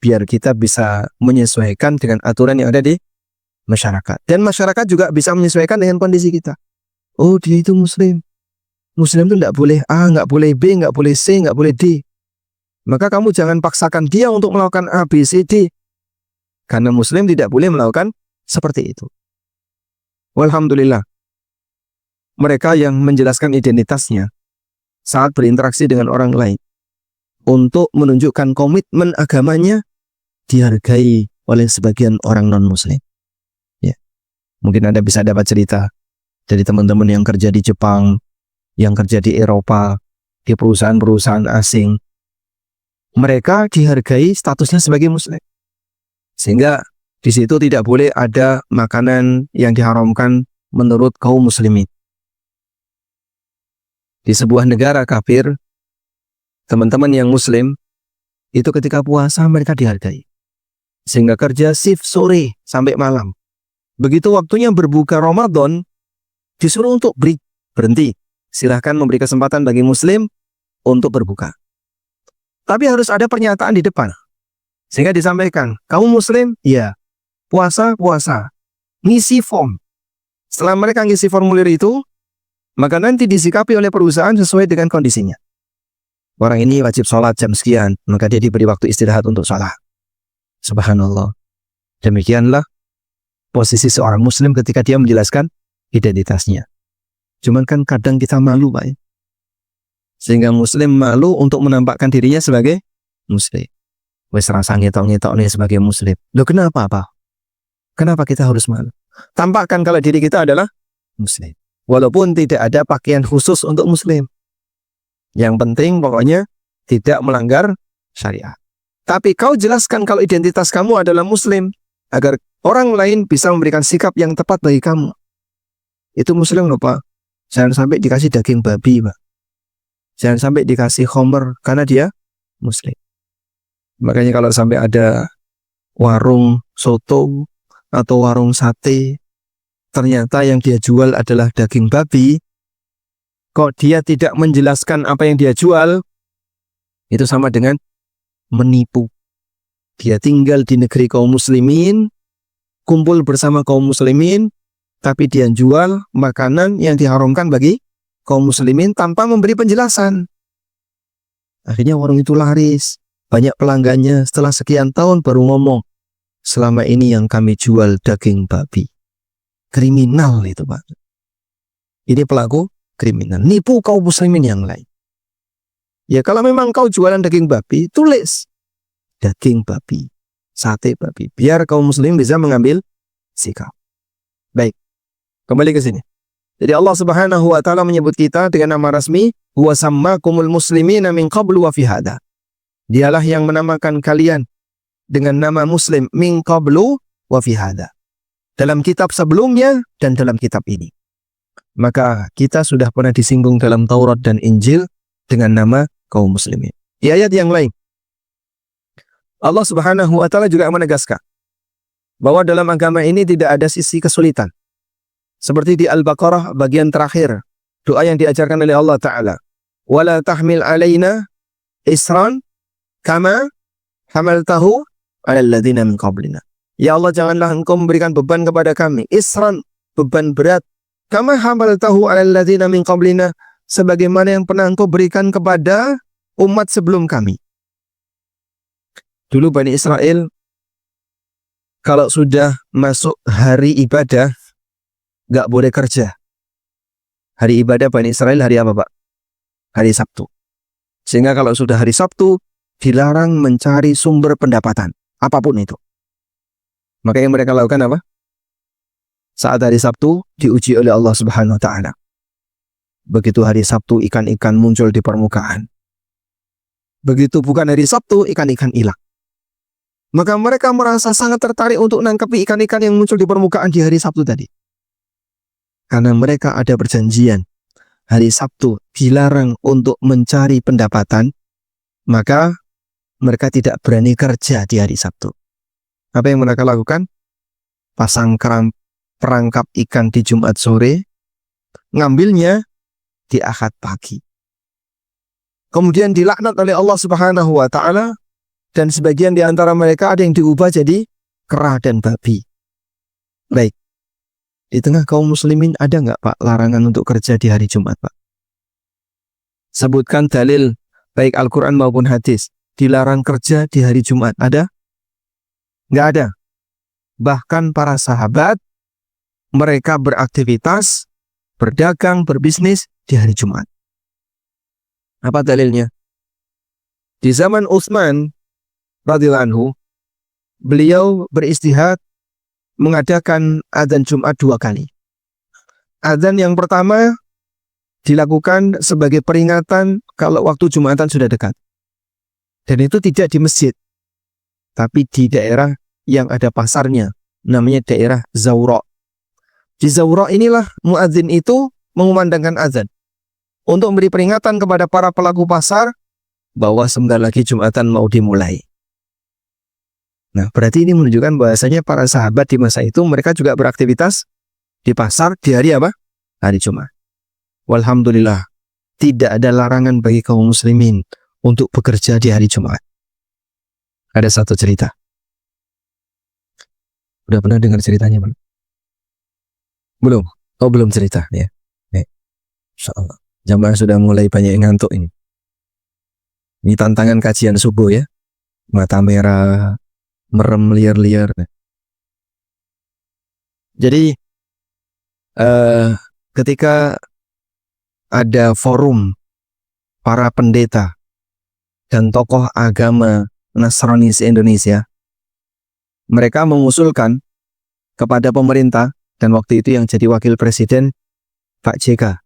Biar kita bisa menyesuaikan dengan aturan yang ada di masyarakat. Dan masyarakat juga bisa menyesuaikan dengan kondisi kita. Oh, dia itu Muslim. Muslim itu nggak boleh A, nggak boleh B, nggak boleh C, nggak boleh D. Maka kamu jangan paksakan dia untuk melakukan A, B, C, D. Karena Muslim tidak boleh melakukan seperti itu. Walhamdulillah. Mereka yang menjelaskan identitasnya saat berinteraksi dengan orang lain untuk menunjukkan komitmen agamanya dihargai oleh sebagian orang non-Muslim. Ya. Mungkin Anda bisa dapat cerita dari teman-teman yang kerja di Jepang, yang kerja di Eropa, di perusahaan-perusahaan asing. Mereka dihargai statusnya sebagai Muslim. Sehingga di situ tidak boleh ada makanan yang diharamkan menurut kaum muslimin. Di sebuah negara kafir, teman-teman yang Muslim itu ketika puasa mereka dihargai. Sehingga kerja shift sore sampai malam. Begitu waktunya berbuka Ramadan, disuruh untuk berhenti. Silahkan memberi kesempatan bagi Muslim untuk berbuka. Tapi harus ada pernyataan di depan. Sehingga disampaikan, kamu Muslim? Iya. Puasa? Puasa. Ngisi form. Setelah mereka ngisi formulir itu, maka nanti disikapi oleh perusahaan sesuai dengan kondisinya. Orang ini wajib sholat jam sekian, maka dia diberi waktu istirahat untuk sholat. Subhanallah. Demikianlah posisi seorang Muslim ketika dia menjelaskan identitasnya. Cuman kan kadang kita malu, Pak. Sehingga Muslim malu untuk menampakkan dirinya sebagai Muslim. Wes rasa ngetok-ngetok nih sebagai Muslim. Loh kenapa, Pak? Kenapa kita harus malu? Tampakkan kalau diri kita adalah Muslim. Walaupun tidak ada pakaian khusus untuk Muslim. Yang penting pokoknya tidak melanggar syariat. Tapi kau jelaskan kalau identitas kamu adalah Muslim, agar orang lain bisa memberikan sikap yang tepat bagi kamu. Itu Muslim loh, Pak. Jangan sampai dikasih daging babi, Pak. Jangan sampai dikasih khomer karena dia Muslim. Makanya kalau sampai ada warung soto atau warung sate, ternyata yang dia jual adalah daging babi, kok dia tidak menjelaskan apa yang dia jual, itu sama dengan menipu. Dia tinggal di negeri kaum muslimin, kumpul bersama kaum muslimin, tapi dia jual makanan yang diharamkan bagi kaum muslimin tanpa memberi penjelasan. Akhirnya warung itu laris, banyak pelanggannya. Setelah sekian tahun baru ngomong, selama ini yang kami jual daging babi. Kriminal itu, Pak. Ini pelaku kriminal, nipu kaum muslimin yang lain. Ya kalau memang kau jualan daging babi, tulis daging babi, sate babi, biar kaum muslim bisa mengambil sikap. Baik, kembali ke sini. Jadi Allah Subhanahu wa taala menyebut kita dengan nama resmi, huwa sammakumul muslimina min qablu wa fi hada. Dialah yang menamakan kalian dengan nama muslim min qablu wa fi hada. Dalam kitab sebelumnya dan dalam kitab ini. Maka kita sudah pernah disinggung dalam Taurat dan Injil dengan nama kaum muslimin. Di ayat yang lain, Allah Subhanahu wa taala juga menegaskan bahwa dalam agama ini tidak ada sisi kesulitan. Seperti di Al-Baqarah bagian terakhir, doa yang diajarkan oleh Allah Ta'ala. Wala tahmil alaina isran kama hamaltahu ala alladhina min qablina. Ya Allah, janganlah engkau memberikan beban kepada kami. Isran, beban berat. Kama hamaltahu ala alladhina min qablina. Sebagaimana yang pernah engkau berikan kepada umat sebelum kami. Dulu Bani Israel, kalau sudah masuk hari ibadah, gak boleh kerja. Hari ibadah Bani Israel hari apa, Pak? Hari Sabtu. Sehingga kalau sudah hari Sabtu, dilarang mencari sumber pendapatan. Apapun itu. Maka yang mereka lakukan apa? Saat hari Sabtu, diuji oleh Allah Subhanahu wa ta'ala. Begitu hari Sabtu, ikan-ikan muncul di permukaan. Begitu bukan hari Sabtu, ikan-ikan hilang. Maka mereka merasa sangat tertarik untuk menangkapi ikan-ikan yang muncul di permukaan di hari Sabtu tadi. Karena mereka ada perjanjian. Hari Sabtu dilarang untuk mencari pendapatan, maka mereka tidak berani kerja di hari Sabtu. Apa yang mereka lakukan? Pasang perangkap ikan di Jumat sore, ngambilnya di Ahad pagi. kemudian dilaknat oleh Allah Subhanahu wa taala, dan sebagian di antara mereka ada yang diubah jadi kera dan babi. Baik. Di tengah kaum muslimin ada nggak Pak larangan untuk kerja di hari Jumat, Pak? Sebutkan dalil baik Al-Quran maupun hadis dilarang kerja di hari Jumat. Ada? Nggak ada. Bahkan para sahabat mereka beraktivitas, berdagang, berbisnis di hari Jumat. Apa dalilnya? Di zaman Utsman radhiyallahu anhu, beliau beristihad mengadakan adzan Jumat 2 kali. Adzan yang pertama dilakukan sebagai peringatan kalau waktu Jumatan sudah dekat. Dan itu tidak di masjid, tapi di daerah yang ada pasarnya, namanya daerah Zawra. Di Zawra inilah muadzin itu mengumandangkan azan untuk memberi peringatan kepada para pelaku pasar bahwa sebentar lagi Jumatan mau dimulai. Nah, berarti ini menunjukkan bahwasanya para sahabat di masa itu mereka juga beraktivitas di pasar di hari apa? Hari Jumat. Walhamdulillah, tidak ada larangan bagi kaum muslimin untuk bekerja di hari Jumat. Ada satu cerita. Udah pernah dengar ceritanya, Bang? Belum? Oh, belum cerita ya. Insyaallah. Jamaah sudah mulai banyak yang ngantuk ini. Ini tantangan kajian subuh ya. Mata merah, merem liar-liar. Jadi ketika ada forum para pendeta dan tokoh agama Nasrani se-Indonesia, mereka mengusulkan kepada pemerintah, dan waktu itu yang jadi wakil presiden Pak JK.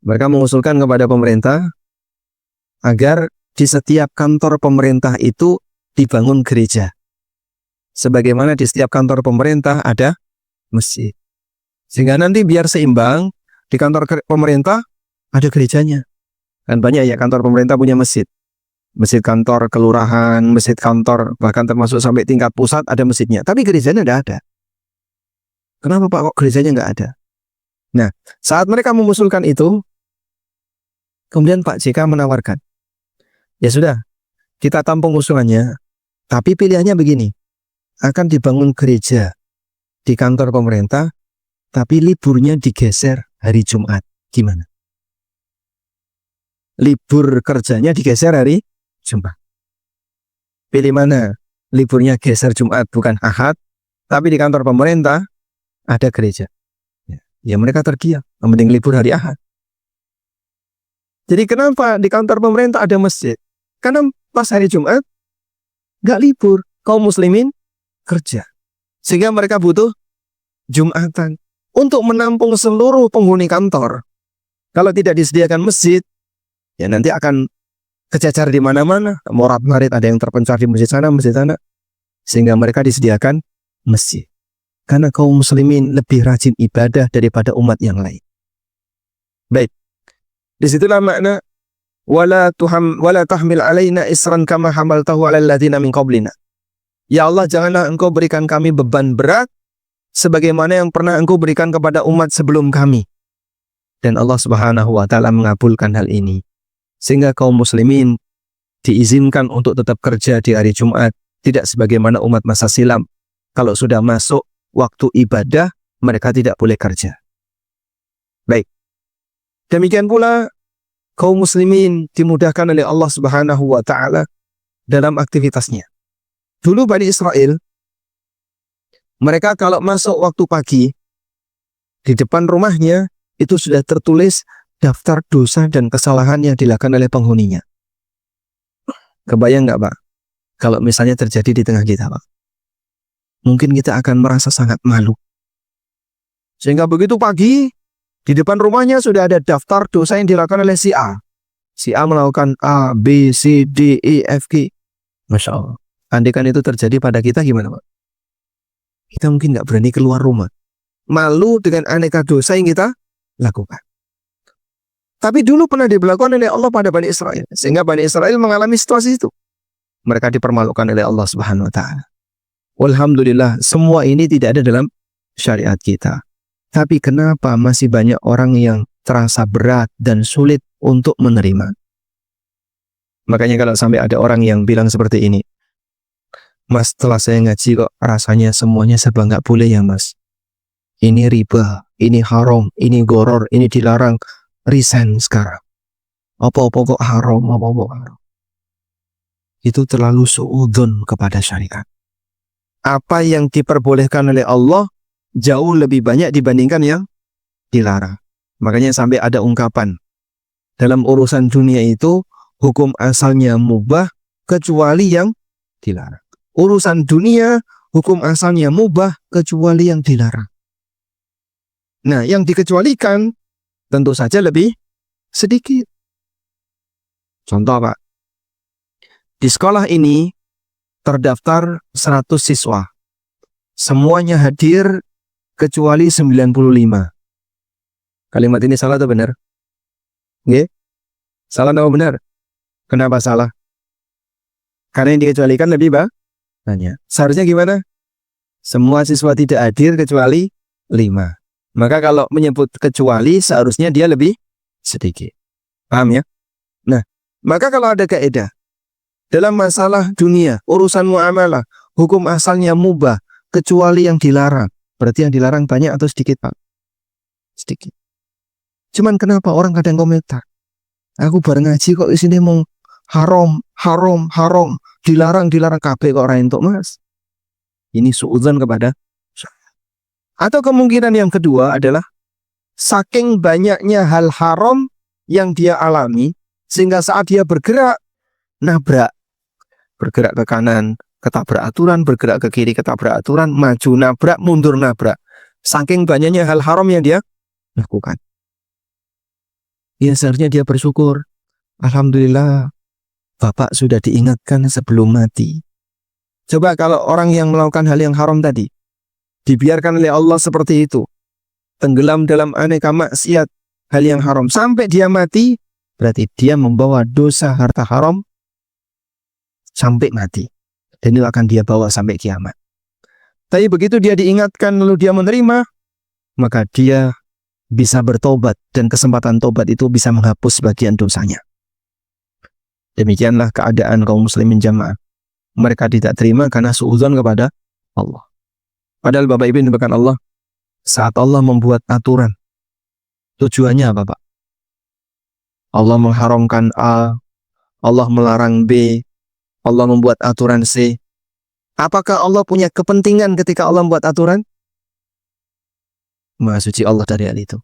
Mereka mengusulkan kepada pemerintah agar di setiap kantor pemerintah itu dibangun gereja. Sebagaimana di setiap kantor pemerintah ada masjid. Sehingga nanti biar seimbang, di kantor pemerintah ada gerejanya. Kan banyak ya kantor pemerintah punya masjid. Masjid kantor kelurahan, masjid kantor, bahkan termasuk sampai tingkat pusat ada masjidnya. Tapi gerejanya tidak ada. Kenapa Pak kok gerejanya nggak ada? Nah, saat mereka mengusulkan itu, kemudian Pak JK menawarkan, ya sudah, kita tampung usulannya, tapi pilihannya begini, akan dibangun gereja di kantor pemerintah, tapi liburnya digeser hari Jumat. Gimana? Libur kerjanya digeser hari Jumat. Pilih mana? Liburnya geser Jumat, bukan Ahad, tapi di kantor pemerintah ada gereja. Ya mereka tergiur, yang penting libur hari Ahad. Jadi kenapa di kantor pemerintah ada masjid? Karena pas hari Jumat nggak libur, kaum muslimin kerja. Sehingga mereka butuh Jumatan untuk menampung seluruh penghuni kantor. Kalau tidak disediakan masjid, ya nanti akan kecacar di mana-mana. Morat-marit, ada yang terpencar di masjid sana, sehingga mereka disediakan masjid. Karena kaum muslimin lebih rajin ibadah daripada umat yang lain. Baik. Disitulah makna wala tahmil alaina isran kama hamaltahu alal ladzina min qablina. Ya Allah, janganlah Engkau berikan kami beban berat sebagaimana yang pernah Engkau berikan kepada umat sebelum kami. Dan Allah Subhanahu wa taala mengabulkan hal ini. Sehingga kaum muslimin diizinkan untuk tetap kerja di hari Jumat, tidak sebagaimana umat masa silam. Kalau sudah masuk waktu ibadah, mereka tidak boleh kerja. Baik. Demikian pula kaum muslimin dimudahkan oleh Allah Subhanahu wa taala dalam aktivitasnya. Dulu Bani Israel, mereka kalau masuk waktu pagi, di depan rumahnya itu sudah tertulis daftar dosa dan kesalahan yang dilakukan oleh penghuninya. Kebayang nggak Pak? Kalau misalnya terjadi di tengah kita Pak, mungkin kita akan merasa sangat malu. Sehingga begitu pagi, di depan rumahnya sudah ada daftar dosa yang dilakukan oleh si A. Si A melakukan A, B, C, D, E, F, G. Masya Allah. Andaikan itu terjadi pada kita gimana Pak? Kita mungkin nggak berani keluar rumah. Malu dengan aneka dosa yang kita lakukan. Tapi dulu pernah diberlakukan oleh Allah pada Bani Israel. Sehingga Bani Israel mengalami situasi itu. Mereka dipermalukan oleh Allah Subhanahu wa ta'ala. Alhamdulillah, semua ini tidak ada dalam syariat kita. Tapi kenapa masih banyak orang yang terasa berat dan sulit untuk menerima? Makanya kalau sampai ada orang yang bilang seperti ini, Mas, setelah saya ngaji kok rasanya semuanya serba nggak boleh ya Mas. Ini riba, ini haram, ini goror, ini dilarang. Resign sekarang. Apa-apa kok haram, apa-apa haram. Itu terlalu suudzon kepada syariat. Apa yang diperbolehkan oleh Allah jauh lebih banyak dibandingkan yang dilarang. Makanya sampai ada ungkapan, dalam urusan dunia itu hukum asalnya mubah kecuali yang dilarang. Urusan dunia hukum asalnya mubah kecuali yang dilarang. Nah, yang dikecualikan tentu saja lebih sedikit. Contoh Pak, di sekolah ini terdaftar 100 siswa. Semuanya hadir kecuali 95. Kalimat ini salah atau benar? Nggih? Salah atau benar? Kenapa salah? Karena yang dikecualikan lebih banyak. Seharusnya gimana? Semua siswa tidak hadir kecuali 5. Maka kalau menyebut kecuali seharusnya dia lebih sedikit. Paham ya? Nah, maka kalau ada kaidah dalam masalah dunia, urusan muamalah, hukum asalnya mubah kecuali yang dilarang. Berarti yang dilarang banyak atau sedikit Pak? Sedikit. Cuman kenapa orang kadang komentar, aku bareng ngaji kok di sini mau haram, dilarang kabeh kok ora entuk Mas. Ini suudzon kepada. Atau kemungkinan yang kedua adalah saking banyaknya hal haram yang dia alami sehingga saat dia bergerak nabrak, bergerak ke kanan ketabrak aturan, bergerak ke kiri ketabrak aturan, maju nabrak, mundur nabrak. Saking banyaknya hal haram yang dia lakukan. Ya seharusnya dia bersyukur. Alhamdulillah, Bapak sudah diingatkan sebelum mati. Coba kalau orang yang melakukan hal yang haram tadi, dibiarkan oleh Allah seperti itu, tenggelam dalam aneka maksiat, hal yang haram, sampai dia mati, berarti dia membawa dosa harta haram sampai mati. Dan itu akan dia bawa sampai kiamat. Tapi begitu dia diingatkan lalu dia menerima, maka dia bisa bertobat dan kesempatan tobat itu bisa menghapus sebagian dosanya. Demikianlah keadaan kaum muslimin jamaah. Mereka tidak terima karena suudzon kepada Allah. Padahal Bapak Ibu dimuliakan Allah, saat Allah membuat aturan, tujuannya apa Pak? Allah mengharamkan A, Allah melarang B, Allah membuat aturan C. Apakah Allah punya kepentingan ketika Allah membuat aturan? Maha suci Allah dari hal itu.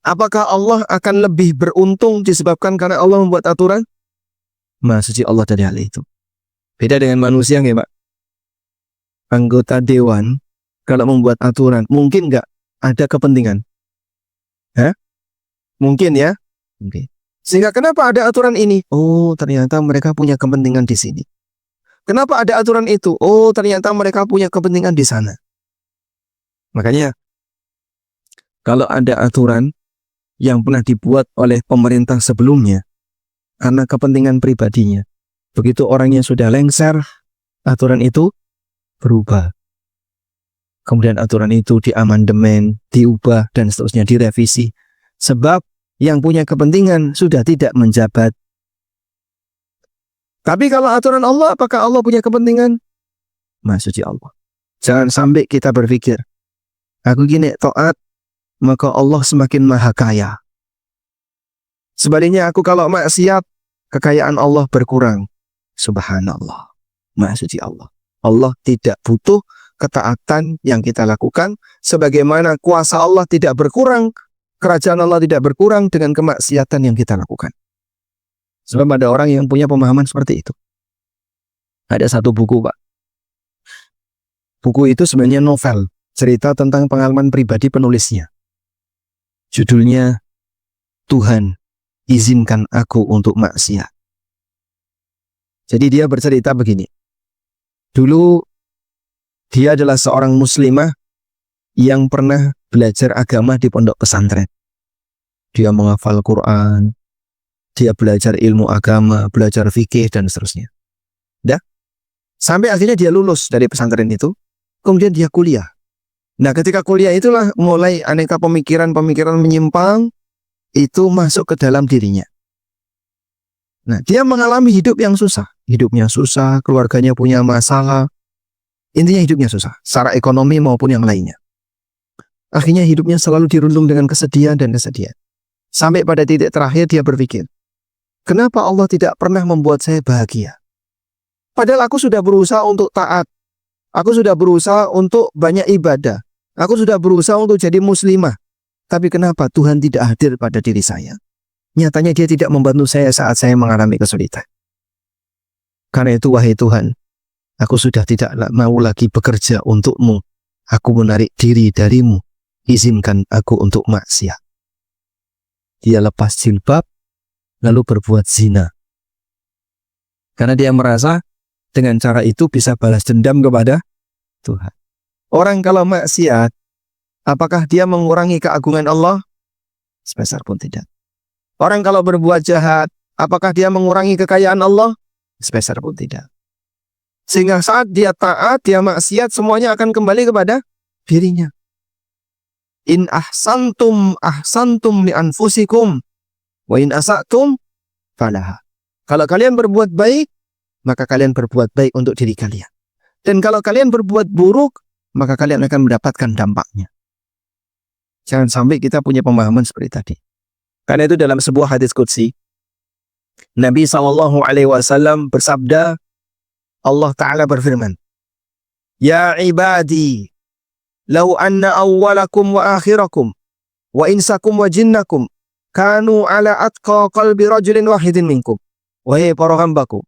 Apakah Allah akan lebih beruntung disebabkan karena Allah membuat aturan? Maha suci Allah dari hal itu. Beda dengan manusia nggak Pak? Anggota dewan kalau membuat aturan, mungkin nggak ada kepentingan? Mungkin ya? Mungkin. Sehingga kenapa ada aturan ini? Oh, ternyata mereka punya kepentingan di sini. Kenapa ada aturan itu? Oh, ternyata mereka punya kepentingan di sana. Makanya kalau ada aturan yang pernah dibuat oleh pemerintah sebelumnya karena kepentingan pribadinya, begitu orangnya sudah lengser, aturan itu berubah. Kemudian aturan itu diamandemen, diubah, dan seterusnya direvisi. Sebab yang punya kepentingan sudah tidak menjabat. Tapi kalau aturan Allah, apakah Allah punya kepentingan? Maha suci Allah. Jangan sampai kita berpikir, aku gini taat, maka Allah semakin maha kaya. Sebaliknya aku kalau maksiat, kekayaan Allah berkurang. Subhanallah. Maha suci Allah. Allah tidak butuh ketaatan yang kita lakukan, sebagaimana kuasa Allah tidak berkurang, kerajaan Allah tidak berkurang dengan kemaksiatan yang kita lakukan. Sebab ada orang yang punya pemahaman seperti itu. Ada satu buku Pak. Buku itu sebenarnya novel, cerita tentang pengalaman pribadi penulisnya. Judulnya, Tuhan, izinkan aku untuk maksiat. Jadi dia bercerita begini. Dulu dia adalah seorang muslimah yang pernah belajar agama di pondok pesantren. Dia menghafal Quran, dia belajar ilmu agama, belajar fikih dan seterusnya. Sampai akhirnya dia lulus dari pesantren itu, kemudian dia kuliah. Nah, ketika kuliah itulah mulai aneka pemikiran-pemikiran menyimpang itu masuk ke dalam dirinya. Nah, dia mengalami hidup yang susah. Hidupnya susah, keluarganya punya masalah. Intinya hidupnya susah, secara ekonomi maupun yang lainnya. Akhirnya hidupnya selalu dirundung dengan kesedihan dan kesedihan. Sampai pada titik terakhir dia berpikir, kenapa Allah tidak pernah membuat saya bahagia? Padahal aku sudah berusaha untuk taat. Aku sudah berusaha untuk banyak ibadah. Aku sudah berusaha untuk jadi muslimah. Tapi kenapa Tuhan tidak hadir pada diri saya? Nyatanya dia tidak membantu saya saat saya mengalami kesulitan. Karena itu wahai Tuhan, aku sudah tidak mau lagi bekerja untukmu. Aku menarik diri darimu. Izinkan aku untuk maksiat. Dia lepas jilbab, lalu berbuat zina. Karena dia merasa dengan cara itu bisa balas dendam kepada Tuhan. Orang kalau maksiat, apakah dia mengurangi keagungan Allah? Sebesar pun tidak. Orang kalau berbuat jahat, apakah dia mengurangi kekayaan Allah? Sebesar pun tidak. Sehingga saat dia taat, dia maksiat, semuanya akan kembali kepada dirinya. In ahsantum ahsantum li anfusikum wa in asatum falaha. Kalau kalian berbuat baik, maka kalian berbuat baik untuk diri kalian. Dan kalau kalian berbuat buruk, maka kalian akan mendapatkan dampaknya. Jangan sampai kita punya pemahaman seperti tadi. Karena itu dalam sebuah hadis qudsi, Nabi SAW bersabda, Allah Ta'ala berfirman, Ya ibadi, lau anna awwalakum wa akhirakum, wa insakum wa jinnakum, kanu ala atqa qalbi rajulin wahidin minkum. Wahai para hambaku,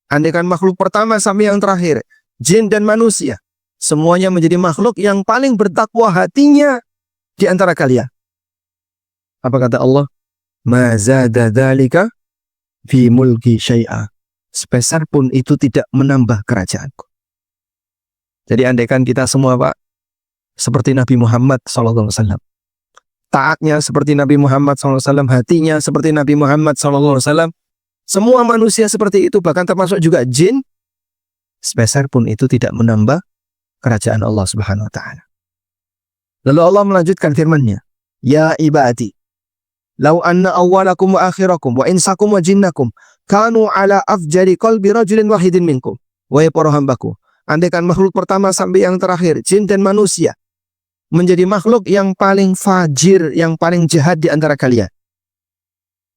andaikan makhluk pertama sampai yang terakhir, jin dan manusia, semuanya menjadi makhluk yang paling bertakwa hatinya di antara kalian. Apa kata Allah? Ma zada dzalika fi mulki syai'a. Sebesar pun itu tidak menambah kerajaanku. Jadi andaikan kita semua, Pak, seperti Nabi Muhammad SAW. Taatnya seperti Nabi Muhammad SAW, hatinya seperti Nabi Muhammad SAW. Semua manusia seperti itu, bahkan termasuk juga jin. Sebesar pun itu tidak menambah kerajaan Allah Subhanahu wa Ta'ala. Lalu Allah melanjutkan firman-Nya, Ya ibadi, lau anna awwalakum wa akhirakum wa insakum wa jinnakum kanu ala afjari qalbi rajulin wahidin minkum. Wahai para hambaku, andaikan makhluk pertama sampai yang terakhir, jin dan manusia, menjadi makhluk yang paling fajir, yang paling jahat di antara kalian.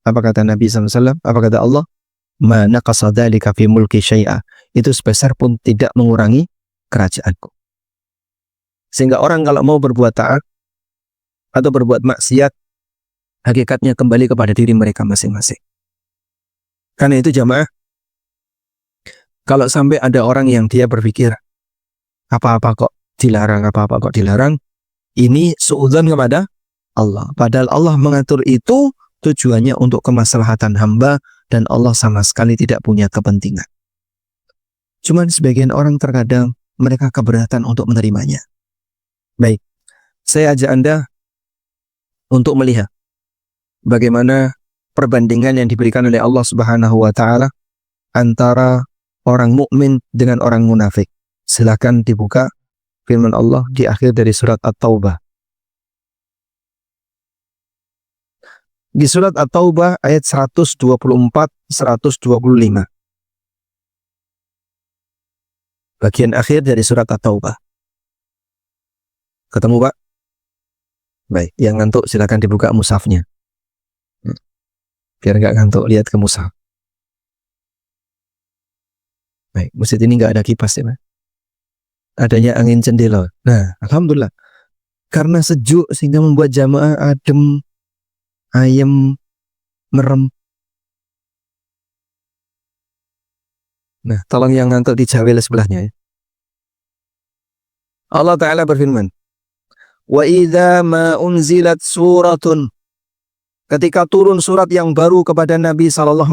Apa kata Nabi SAW? Apa kata Allah? Ma naqasa dzalika fi mulki syai'a. Itu sebesar pun tidak mengurangi kerajaanku. Sehingga orang kalau mau berbuat taat atau berbuat maksiat, hakikatnya kembali kepada diri mereka masing-masing. Karena itu jamaah, kalau sampai ada orang yang dia berpikir, apa-apa kok dilarang, ini suudzon kepada Allah. Padahal Allah mengatur itu tujuannya untuk kemaslahatan hamba dan Allah sama sekali tidak punya kepentingan. Cuman sebagian orang terkadang mereka keberatan untuk menerimanya. Baik, saya ajak Anda untuk melihat bagaimana perbandingan yang diberikan oleh Allah Subhanahu wa Ta'ala antara orang mukmin dengan orang munafik. Silakan dibuka firman Allah di akhir dari surat At-Taubah. Di surat At-Taubah ayat 124-125. Bagian akhir dari surat At-Taubah. Ketemu, Pak? Baik, yang ngantuk silakan dibuka mushafnya. Biar nggak ngantuk, lihat ke mushaf. Baik, masjid ini nggak ada kipas ya, Pak? Adanya angin jendela. Nah, alhamdulillah. Karena sejuk sehingga membuat jamaah adem, ayem, merem. Nah, tolong yang ngantuk dijawel sebelahnya ya. Allah Ta'ala berfirman, Wa idza ma unzilat suratun, ketika turun surat yang baru kepada Nabi SAW,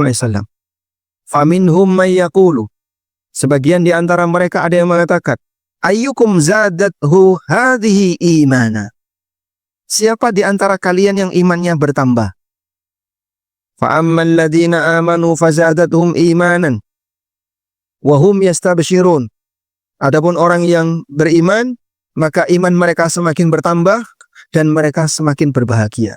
faminhum may yaqulu, sebagian di antara mereka ada yang mengatakan, ayyukum zadathu hadhihi imana, siapa di antara kalian yang imannya bertambah? Fa ammal ladzina amanu fazadathum imanan wa hum yastabshirun, adapun orang yang beriman, maka iman mereka semakin bertambah dan mereka semakin berbahagia.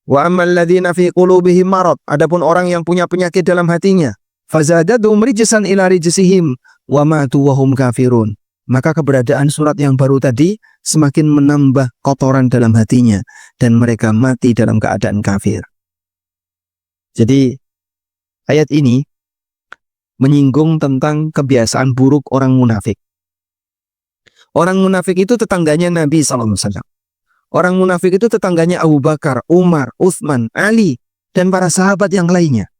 Wa ammal ladzina fi qulubihim marad, adapun orang yang punya penyakit dalam hatinya, fazadatum rijsan ila rijsihim wa matu wa hum kafirun. Maka keberadaan surat yang baru tadi semakin menambah kotoran dalam hatinya dan mereka mati dalam keadaan kafir. Jadi ayat ini menyinggung tentang kebiasaan buruk orang munafik. Orang munafik itu tetangganya Nabi SAW. Orang munafik itu tetangganya Abu Bakar, Umar, Utsman, Ali, dan para sahabat yang lainnya.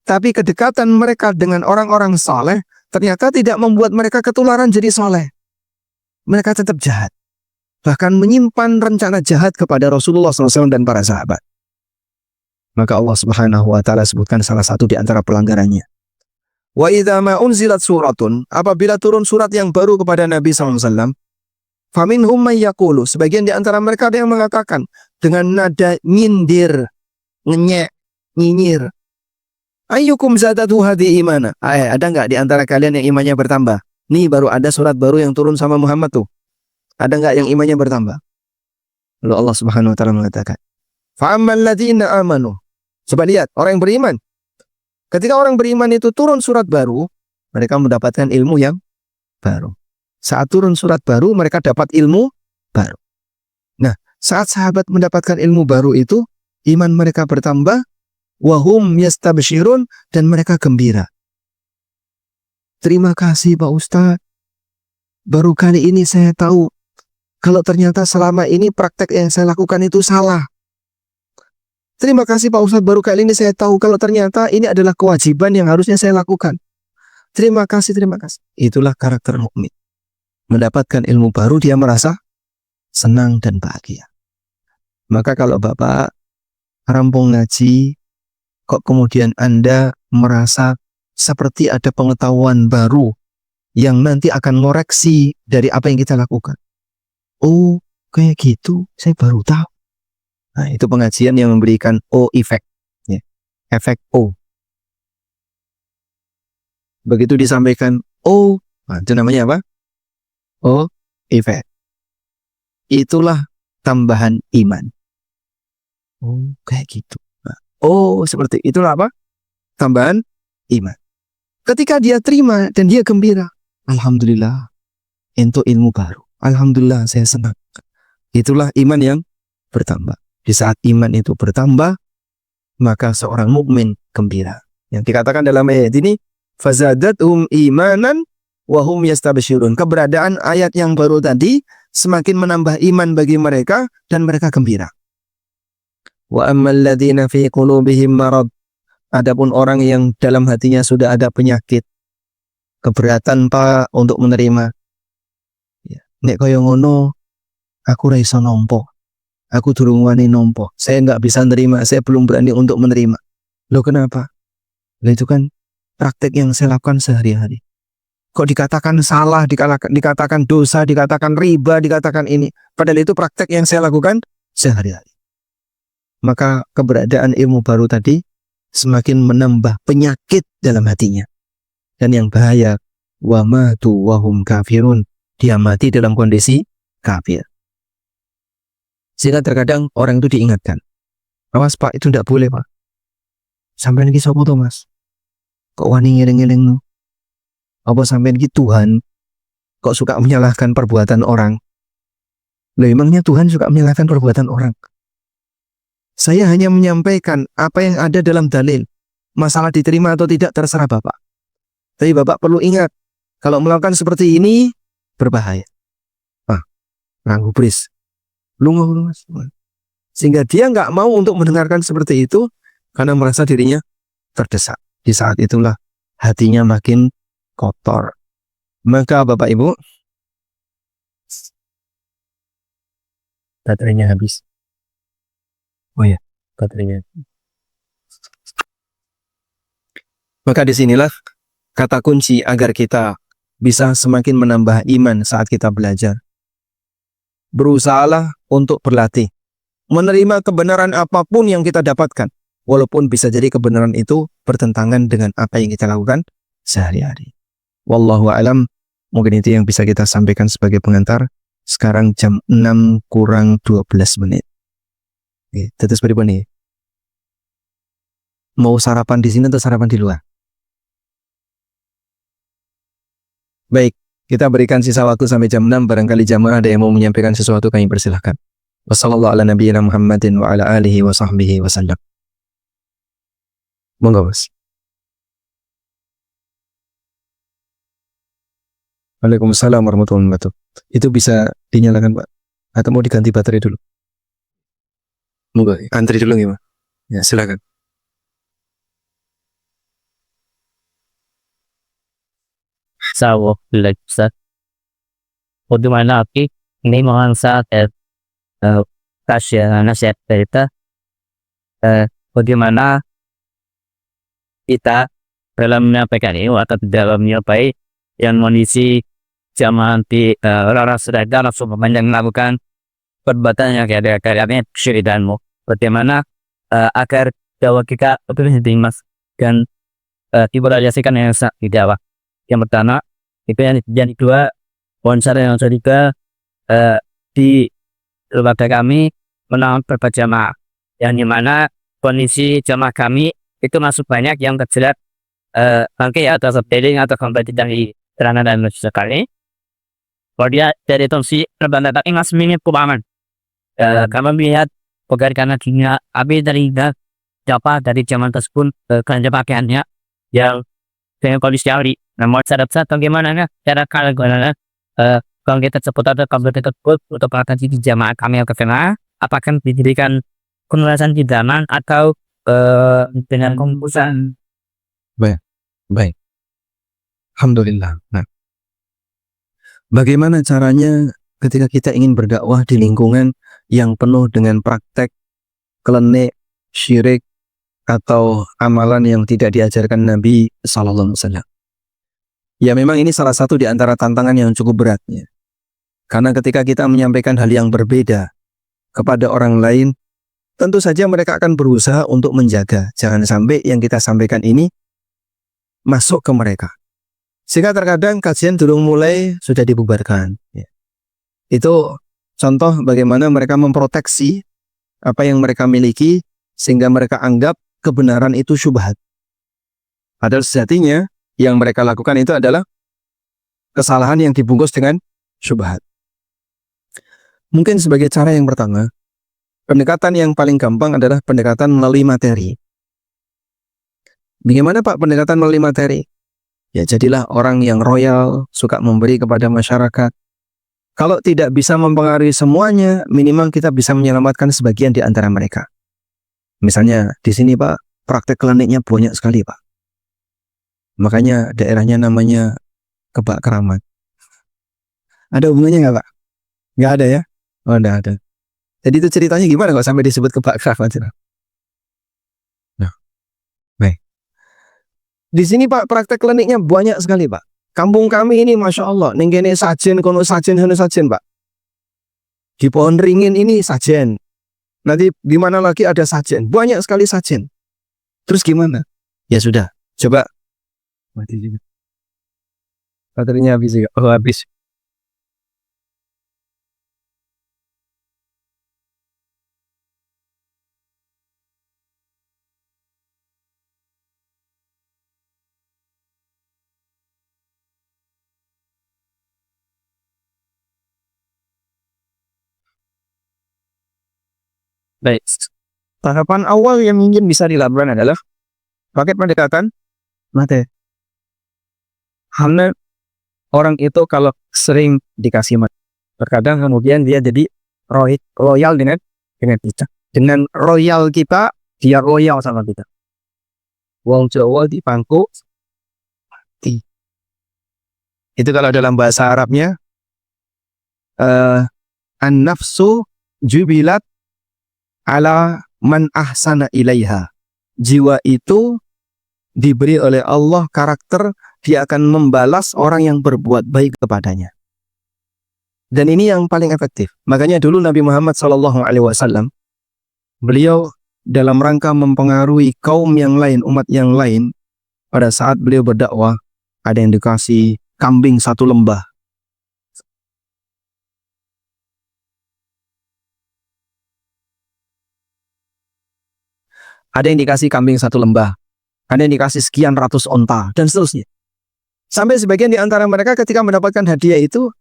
Tapi kedekatan mereka dengan orang-orang saleh ternyata tidak membuat mereka ketularan jadi soleh. Mereka tetap jahat. Bahkan menyimpan rencana jahat kepada Rasulullah SAW dan para sahabat. Maka Allah Subhanahu wa Ta'ala sebutkan salah satu di antara pelanggarannya. Wa idza ma unzilat suratun, apabila turun surat yang baru kepada Nabi SAW, faminhum may yaqulu, sebagian di antara mereka ada yang mengatakan dengan nada nyindir, ngenyek, nyinyir, ayyukum zadatu hadi imana. Ada nggak di antara kalian yang imannya bertambah? Nih baru ada surat baru yang turun sama Muhammad tuh. Ada nggak yang imannya bertambah? Lalu Allah Subhanahu wa Ta'ala mengatakan, fa ammal ladzina amanu. Coba lihat orang yang beriman. Ketika orang beriman itu turun surat baru, mereka mendapatkan ilmu yang baru. Saat turun surat baru, mereka dapat ilmu baru. Nah, saat sahabat mendapatkan ilmu baru itu, iman mereka bertambah, wahum yastabshirun, dan mereka gembira. Terima kasih Pak Ustadz. Baru kali ini saya tahu kalau ternyata selama ini praktek yang saya lakukan itu salah. Terima kasih Pak Ustadz, baru kali ini saya tahu kalau ternyata ini adalah kewajiban yang harusnya saya lakukan. Terima kasih, terima kasih. Itulah karakter mukmin. Mendapatkan ilmu baru dia merasa senang dan bahagia. Maka kalau Bapak rampung ngaji, kok kemudian Anda merasa seperti ada pengetahuan baru yang nanti akan ngoreksi dari apa yang kita lakukan. Oh, kayak gitu, saya baru tahu. Nah, itu pengajian yang memberikan O effect, ya. Efek O. Begitu disampaikan O, nah, itu namanya apa? O effect. Itulah tambahan iman. Oh, kayak gitu. Nah, oh, seperti itulah apa? Tambahan iman. Ketika dia terima dan dia gembira, alhamdulillah, itu ilmu baru. Alhamdulillah, saya senang. Itulah iman yang bertambah. Di saat iman itu bertambah, maka seorang mukmin gembira. Yang dikatakan dalam ayat ini, fazadathum imanan wa hum yastabshirun. Keberadaan ayat yang baru tadi semakin menambah iman bagi mereka dan mereka gembira. Wa ammal ladzina fi qulubihim marad. Adapun orang yang dalam hatinya sudah ada penyakit, keberatan Pak untuk menerima. Nek kaya ngono, aku ra iso nampa. Aku durung wani nampa. Saya nggak bisa menerima, saya belum berani untuk menerima. Loh kenapa? Loh itu kan praktek yang saya lakukan sehari-hari. Kok dikatakan salah, dikatakan dosa, dikatakan riba, dikatakan ini. Padahal itu praktek yang saya lakukan sehari-hari. Maka keberadaan ilmu baru tadi semakin menambah penyakit dalam hatinya. Dan yang bahaya, wa matu wa hum kafirun. Dia mati dalam kondisi kafir. Sehingga terkadang orang itu diingatkan, awas Pak, itu tidak boleh Pak. Sampai lagi sopo to Mas? Kok wani ngiling-ngiling no? Apa sampai lagi Tuhan kok suka menyalahkan perbuatan orang? Loh emangnya Tuhan suka menyalahkan perbuatan orang? Saya hanya menyampaikan apa yang ada dalam dalil. Masalah diterima atau tidak terserah Bapak. Tapi Bapak perlu ingat, kalau melakukan seperti ini berbahaya. Nganggu bris. Lungo, Mas. Sehingga dia nggak mau untuk mendengarkan seperti itu karena merasa dirinya terdesak. Di saat itulah hatinya makin kotor. Maka Bapak Ibu, baterainya habis. Oh ya, baterainya. Maka disinilah kata kunci agar kita bisa semakin menambah iman saat kita belajar. Berusahalah untuk berlatih. Menerima kebenaran apapun yang kita dapatkan. Walaupun bisa jadi kebenaran itu bertentangan dengan apa yang kita lakukan sehari-hari. Wallahu a'lam. Mungkin itu yang bisa kita sampaikan sebagai pengantar. Sekarang jam 6 kurang 12 menit. Terus pripun nih? Mau sarapan di sini atau sarapan di luar? Baik, kita berikan sisa waktu sampai jam 6. Barangkali jamaah ada yang mau menyampaikan sesuatu, kami persilahkan. Wassalamualaikum. Monggo, Bos. Waalaikumsalam warahmatullahi wabarakatuh. Itu bisa dinyalakan, Pak? Atau mau diganti baterai dulu? Monggo, antri dulu gimana? Ya, silakan. Sawo Alexa bagaimana api ini mengangsa kasih nasihat kita bagaimana kita dalam menyampaikan ini atau dalam menyampaikan yang kondisi zaman di orang sedang langsung yang melakukan perbuatan yang kayak syiridanmu bagaimana agar dakwah kita lebih dimasukkan diberasikan yang sah di dakwah. Yang pertama itu yang kedua sponsor yang ketiga di lembaga kami menawan berjamaah yang dimana kondisi jamaah kami itu masuk banyak yang terjerat bangkai atau sepeding atau kompetitif dari terana dan sekali. Kalau dia dari tongsi terbang tapi masih minim pemahaman. Kami melihat pegar karena dunia api dari dari zaman tersebut kerja pakaiannya yang dengan kondisi hari. Namun saya bagaimana cara kalian kalau kita sebut atau kalau kita sebut untuk mengatasi di jamaah kami yang terkena apakah didirikan penulisan di zaman atau dengan kompusan. Baik. Alhamdulillah. Nah, bagaimana caranya ketika kita ingin berdakwah di lingkungan yang penuh dengan praktek klenik, syirik, atau amalan yang tidak diajarkan Nabi Sallallahu Alaihi Wasallam? Ya memang ini salah satu di antara tantangan yang cukup berat ya. Karena ketika kita menyampaikan hal yang berbeda kepada orang lain, tentu saja mereka akan berusaha untuk menjaga jangan sampai yang kita sampaikan ini masuk ke mereka. Sehingga terkadang kajian durung mulai sudah dibubarkan ya. Itu contoh bagaimana mereka memproteksi apa yang mereka miliki sehingga mereka anggap kebenaran itu syubhat. Padahal sejatinya yang mereka lakukan itu adalah kesalahan yang dibungkus dengan syubhat. Mungkin sebagai cara yang pertama, pendekatan yang paling gampang adalah pendekatan melalui materi. Bagaimana Pak pendekatan melalui materi? Ya jadilah orang yang royal, suka memberi kepada masyarakat. Kalau tidak bisa mempengaruhi semuanya, minimal kita bisa menyelamatkan sebagian di antara mereka. Misalnya di sini Pak, praktek kliniknya banyak sekali Pak. Makanya daerahnya namanya Kebak Keramat. Ada hubungannya nggak Pak? Nggak ada ya? Oh nggak ada. Jadi itu ceritanya gimana kok sampai disebut Kebak Keramat? Nah, baik. Di sini Pak praktek kliniknya banyak sekali Pak. Kampung kami ini Masya Allah, nenggene sajen, kono sajen, kono sajen Pak. Di pohon ringin ini sajen. Nanti di mana lagi ada sajen. Banyak sekali sajen. Terus gimana? Ya sudah, coba. Mati juga. Baterainya habis juga. Oh habis. Baik. Tahapan awal yang mungkin bisa dilakukan adalah pakai pendekatan materi. Karena orang itu kalau sering dikasih materi, terkadang kemudian dia jadi royal dengan kita. Dengan royal kita, dia royal sama kita. Wong Jawa di pangku. Itu kalau dalam bahasa Arabnya an-nafsu jubilat ala man ahsana ilaiha. Jiwa itu diberi oleh Allah karakter dia akan membalas orang yang berbuat baik kepadanya. Dan ini yang paling efektif. Makanya dulu Nabi Muhammad SAW beliau dalam rangka mempengaruhi kaum yang lain, umat yang lain, pada saat beliau berdakwah, ada yang dikasih kambing satu lembah. Ada yang dikasih kambing 1 lembah, ada yang dikasih sekian ratus onta, dan seterusnya. Sampai sebagian di antara mereka ketika mendapatkan hadiah itu,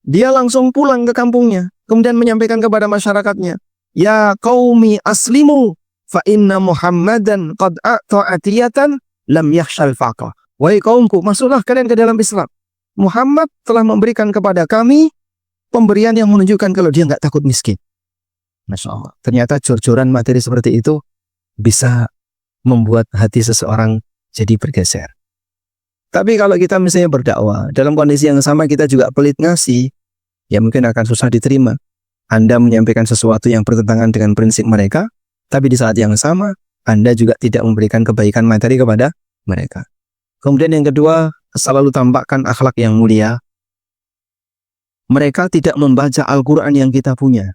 dia langsung pulang ke kampungnya, kemudian menyampaikan kepada masyarakatnya, ya qaumi aslimu, fa inna Muhammadan qad a'ta atiyatan lam yakhshal faqah. Wahai kaumku, masuklah kalian ke dalam Islam. Muhammad telah memberikan kepada kami pemberian yang menunjukkan kalau dia nggak takut miskin. Masya Allah. Ternyata jor-joran materi seperti itu bisa membuat hati seseorang jadi bergeser. Tapi kalau kita misalnya berdakwah, dalam kondisi yang sama kita juga pelit ngasih, ya mungkin akan susah diterima. Anda menyampaikan sesuatu yang bertentangan dengan prinsip mereka, tapi di saat yang sama, Anda juga tidak memberikan kebaikan materi kepada mereka. Kemudian yang kedua, selalu tampakkan akhlak yang mulia. Mereka tidak membaca Al-Quran yang kita punya.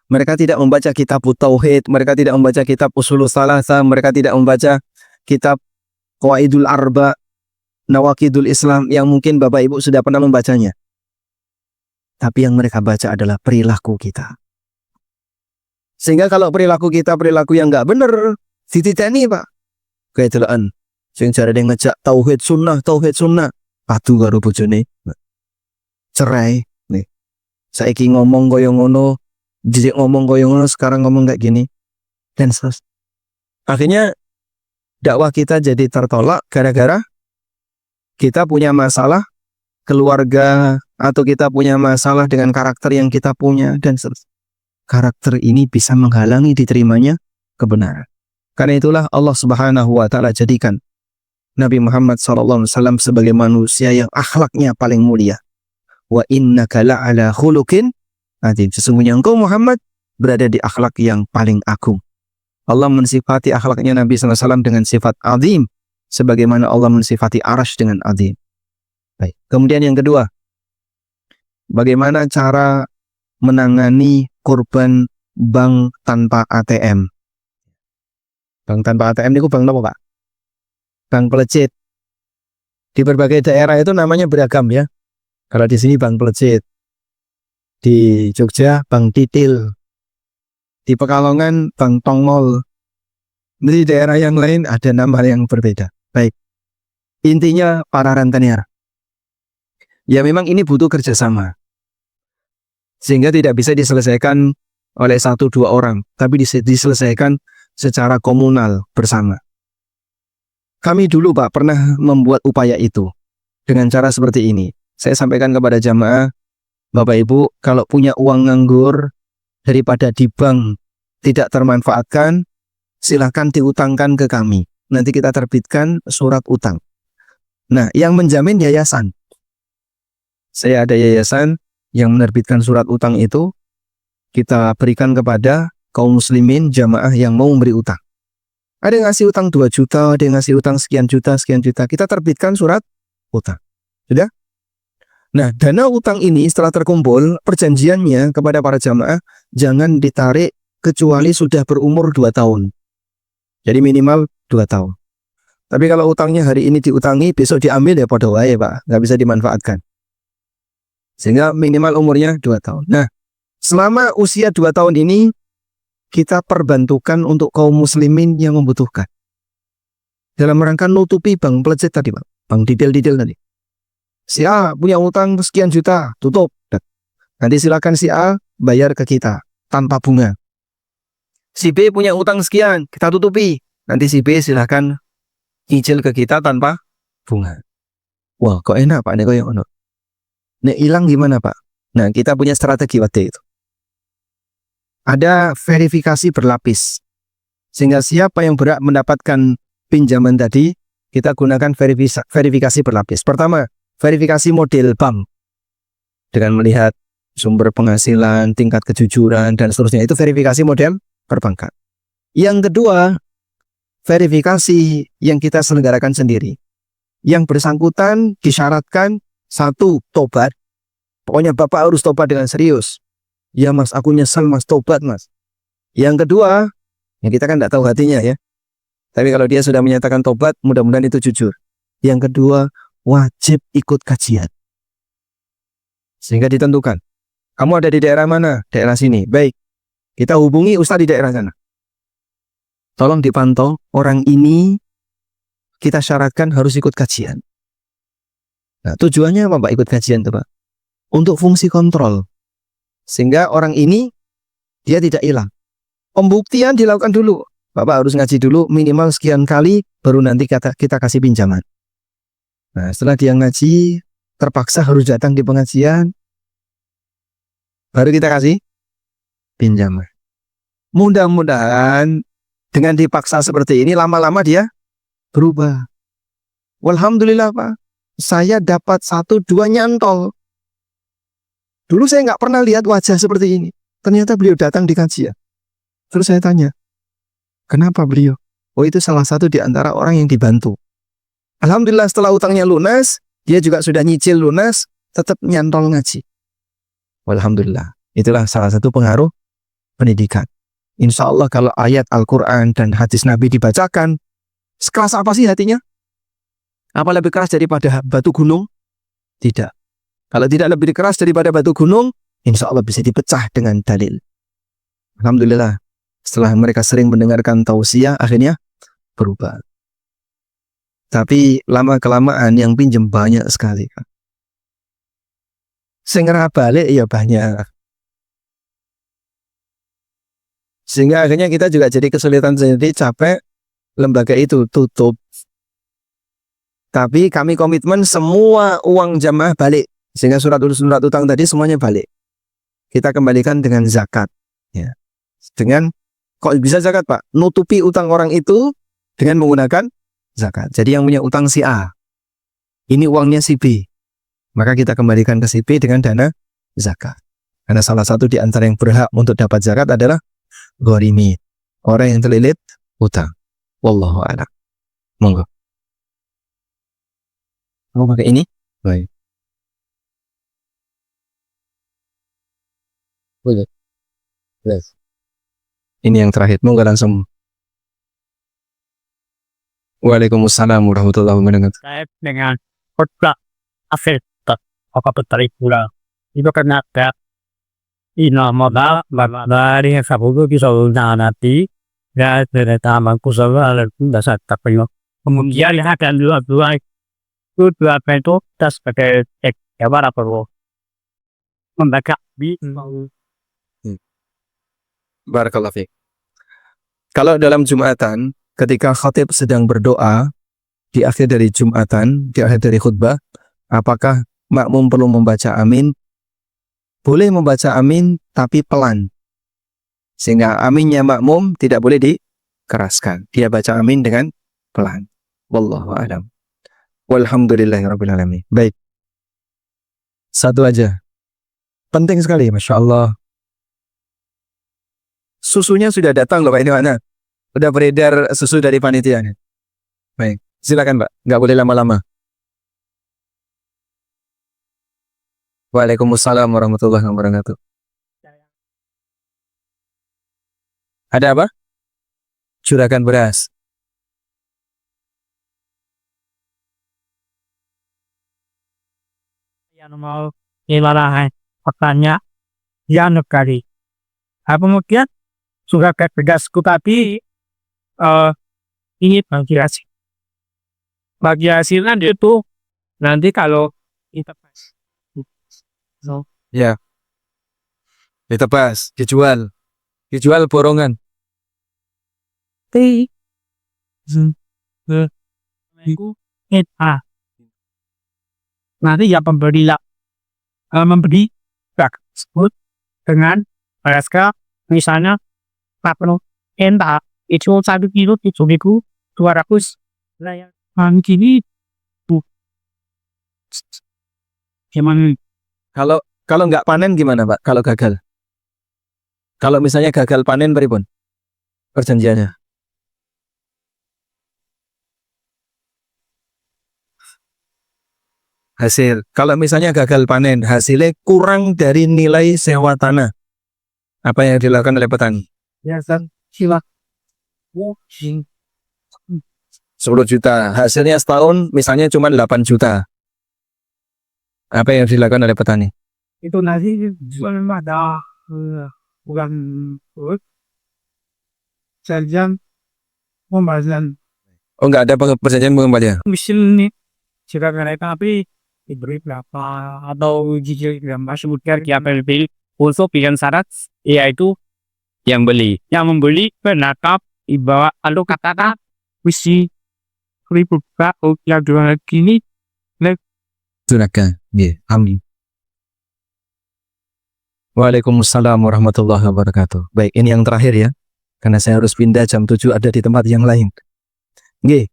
Mereka tidak membaca kitab Tauhid, mereka tidak membaca kitab Ushulus Tsalatsa, mereka tidak membaca kitab Qawaidul Arba, Nawaqidul Islam yang mungkin Bapak Ibu sudah pernah membacanya. Tapi yang mereka baca adalah perilaku kita. Sehingga kalau perilaku kita perilaku yang nggak benar, dititeni Pak. Ketelaan. Sing jarane ngejak tauhid sunnah, padu karo bojone. Cerai nih. Saiki ngomong koyo ngono, dhisik ngomong koyo ngono, sekarang ngomong kayak gini. Dan seterusnya. Akhirnya dakwah kita jadi tertolak gara-gara kita punya masalah keluarga atau kita punya masalah dengan karakter yang kita punya dan seterusnya. Karakter ini bisa menghalangi diterimanya kebenaran. Karena itulah Allah Subhanahu wa taala jadikan Nabi Muhammad SAW sebagai manusia yang akhlaknya paling mulia. Wa innaka la'ala khuluqin adzim. Sesungguhnya engkau Muhammad berada di akhlak yang paling agung. Allah mensifati akhlaknya Nabi SAW dengan sifat azim, sebagaimana Allah mensifati Arsy dengan azim. Baik. Kemudian yang kedua, bagaimana cara menangani korban bank tanpa ATM? Bank tanpa ATM itu bank apa Pak? Bank pelecit. Di berbagai daerah itu namanya beragam ya. Kalau di sini bank pelecit, di Jogja bank titil, di Pekalongan bank tongol, di daerah yang lain ada nama yang berbeda. Baik, intinya para rentenir, ya memang ini butuh kerjasama, sehingga tidak bisa diselesaikan oleh 1-2 orang, tapi diselesaikan secara komunal bersama. Kami dulu Pak pernah membuat upaya itu dengan cara seperti ini. Saya sampaikan kepada jamaah, Bapak Ibu kalau punya uang nganggur daripada di bank tidak termanfaatkan, silakan diutangkan ke kami. Nanti kita terbitkan surat utang. Nah, yang menjamin yayasan. Saya ada yayasan yang menerbitkan surat utang itu, kita berikan kepada kaum muslimin jamaah yang mau memberi utang. Ada yang ngasih utang 2 juta, ada yang ngasih utang sekian juta. Kita terbitkan surat utang. Sudah? Nah, dana utang ini setelah terkumpul, perjanjiannya kepada para jamaah, jangan ditarik kecuali sudah berumur 2 tahun. Jadi minimal 2 tahun. Tapi kalau utangnya hari ini diutangi, besok diambil ya podo wae Pak. Nggak bisa dimanfaatkan. Sehingga minimal umurnya 2 tahun. Nah, selama usia 2 tahun ini, kita perbantukan untuk kaum muslimin yang membutuhkan. Dalam rangka nutupi bank pelecit tadi Pak. Bank detail tadi. Si A punya utang sekian juta, tutup. Nanti silakan si A bayar ke kita tanpa bunga. Si B punya utang sekian, kita tutupi. Nanti si B silakan cicil ke kita tanpa bunga. Wah, kok enak Pak, nek koyo ngono. Nek hilang gimana Pak? Nah, kita punya strategi waktu itu. Ada verifikasi berlapis. Sehingga siapa yang berhak mendapatkan pinjaman tadi, kita gunakan verifikasi berlapis. Pertama, verifikasi model bank. Dengan melihat sumber penghasilan, tingkat kejujuran, dan seterusnya. Itu verifikasi model perbankan. Yang kedua, verifikasi yang kita selenggarakan sendiri. Yang bersangkutan disyaratkan 1, tobat. Pokoknya Bapak harus tobat dengan serius. Ya Mas, aku nyesel Mas, tobat Mas. Yang kedua, ya kita kan tidak tahu hatinya ya. Tapi kalau dia sudah menyatakan tobat, mudah-mudahan itu jujur. Yang kedua, wajib ikut kajian. Sehingga ditentukan, kamu ada di daerah mana? Daerah sini. Baik, kita hubungi ustaz di daerah sana. tolong dipantau, orang ini kita syaratkan harus ikut kajian. Nah, tujuannya apa Pak ikut kajian itu Pak? Untuk fungsi kontrol. Sehingga orang ini dia tidak hilang. Pembuktian dilakukan dulu. Bapak harus ngaji dulu minimal sekian kali, baru nanti kita kasih pinjaman. Nah, setelah dia ngaji, terpaksa harus datang di pengajian, baru kita kasih pinjaman. Mudah-mudahan dengan dipaksa seperti ini, lama-lama dia berubah. Walhamdulillah Pak, saya dapat 1-2 nyantol. Dulu saya nggak pernah lihat wajah seperti ini. Ternyata beliau datang di kajian. Terus saya tanya, kenapa beliau? Oh, itu salah satu di antara orang yang dibantu. Alhamdulillah setelah utangnya lunas, dia juga sudah nyicil lunas, tetap nyantol ngaji. Alhamdulillah. Itulah salah satu pengaruh pendidikan. Insya Allah kalau ayat Al-Quran dan hadis Nabi dibacakan, sekeras apa sih hatinya? Apa lebih keras daripada batu gunung? Tidak. Kalau tidak lebih keras daripada batu gunung, insya Allah bisa dipecah dengan dalil. Alhamdulillah. Setelah mereka sering mendengarkan tausiah, akhirnya berubah. Tapi lama-kelamaan yang pinjam banyak sekali. Sehingga balik ya banyak. Sehingga akhirnya kita juga jadi kesulitan sendiri, capek, lembaga itu tutup. Tapi kami komitmen semua uang jamaah balik. Sehingga surat utang tadi semuanya balik. Kita kembalikan dengan zakat. Ya. Dengan kok bisa zakat Pak? Nutupi utang orang itu dengan menggunakan zakat. Jadi yang punya utang si A, ini uangnya si B, maka kita kembalikan ke si B dengan dana zakat. Karena salah satu di antara yang berhak untuk dapat zakat adalah gharimi, orang yang terlilit utang. Wallahu a'lam. Monggo. Mau pakai ini? Baik. Boleh. Yes. Ini yang terakhir, monggo langsung. Waalaikumsalam warahmatullahi wabarakatuh. Terkait dengan khutbah akhir apa tertarik pula itu karena ada inamoda dari sabuku bisa nanti dan ternyata mangku sama dasar tapi kemudian akan dua itu tas sebagai apa perlu membaca di Barakallahu fiik. Kalau dalam Jumatan, ketika khatib sedang berdoa di akhir dari Jumatan, di akhir dari khutbah, apakah makmum perlu membaca amin? Boleh membaca amin, tapi pelan. Sehingga aminnya makmum tidak boleh dikeraskan. Dia baca amin dengan pelan. Wallahu a'lam. Walhamdulillahirabbil alamin. Baik. Satu aja. Penting sekali, Masya Allah. Susunya sudah datang loh Pak, ini mana? Udah beredar susu dari panitia. Baik, silakan Pak, nggak boleh lama-lama. Waalaikumsalam warahmatullahi wabarakatuh. Ada apa? Curagan beras. yang mau ilarahan pertanyaan yang negari kemudian sudah begasku tapi ini bagi hasilnya itu nanti kalau kita Ya, ditebas, dijual borongan. nanti ya pemberi memberi bak tersebut dengan harga misalnya penuh entah itu 1 kilo 7.200 lah yang gini tuh gimana Kalau nggak panen gimana Pak? Kalau gagal? Kalau misalnya gagal panen beripun perjanjiannya? Hasil. Kalau misalnya gagal panen, hasilnya kurang dari nilai sewa tanah, apa yang dilakukan oleh petani? biasa sila 10 juta. Hasilnya setahun misalnya cuma 8 juta. Apa yang dilakukan oleh petani? itu nanti jual ada bukan saja pembahasan Oh, nggak ada perjanjian pengembalian. mesin nih. Jika kereta api diberi berapa atau jika sebutkan KPLB untuk pilihan syarat yaitu yang beli. yang membeli penatap ibarat atau katakan visi ribuka yang dua kini Gunakan. Ya, amin. Waalaikumsalam warahmatullahi wabarakatuh. Baik, ini yang terakhir ya. Karena saya harus pindah jam 7 ada di tempat yang lain. Nggih.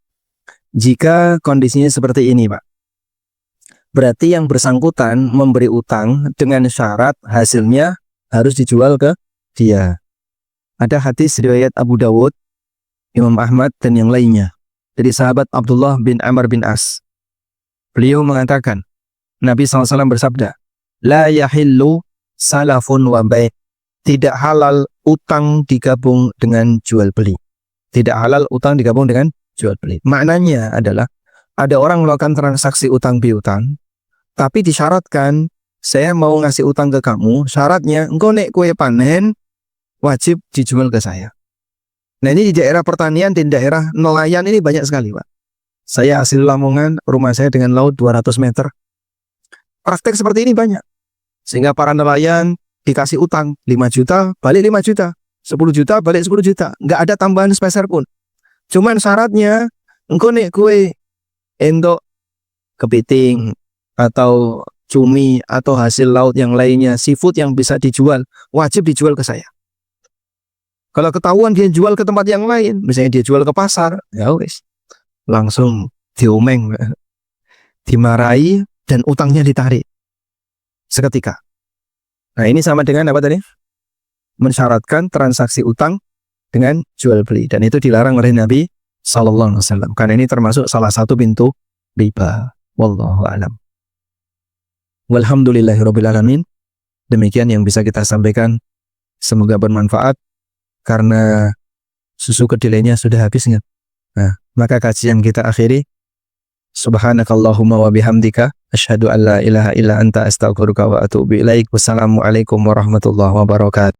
Jika kondisinya seperti ini, Pak. Berarti yang bersangkutan memberi utang dengan syarat hasilnya harus dijual ke dia. Ada hadis riwayat Abu Dawud, Imam Ahmad dan yang lainnya. Dari sahabat Abdullah bin Amr bin As. Beliau mengatakan, Nabi SAW bersabda, La yahillu salafun wa bai'. Tidak halal utang digabung dengan jual beli. Tidak halal utang digabung dengan jual beli. Maknanya adalah ada orang melakukan transaksi utang piutang, tapi disyaratkan saya mau ngasih utang ke kamu, syaratnya engkau nek kue panen wajib dijual ke saya. Nah ini di daerah pertanian, di daerah nelayan ini banyak sekali, Pak. Saya asli Lamongan, rumah saya dengan laut 200 meter. Praktek seperti ini banyak. Sehingga para nelayan dikasih utang 5 juta, balik 5 juta. 10 juta, balik 10 juta. Nggak ada tambahan sepeser pun. Cuman syaratnya, engkau nek kue entok kepiting, atau cumi, atau hasil laut yang lainnya, seafood yang bisa dijual, wajib dijual ke saya. Kalau ketahuan dia jual ke tempat yang lain, misalnya dia jual ke pasar, ya wes, langsung diomeng, dimarahi, dan utangnya ditarik seketika. Nah ini sama dengan apa tadi? Mensyaratkan transaksi utang dengan jual beli, dan itu dilarang oleh Nabi Sallallahu Alaihi Wasallam karena ini termasuk salah satu pintu riba. Wallahu a'lam. Walhamdulillahirabbil alamin. Demikian yang bisa kita sampaikan. Semoga bermanfaat karena susu kedelainya sudah habis. Nah, maka kajian kita akhiri. Subhanakallahumma wa bihamdika asyhadu an la ilaha illa anta astaghfiruka wa atubu ilaik. Wassalamualaikum warahmatullahi wabarakatuh.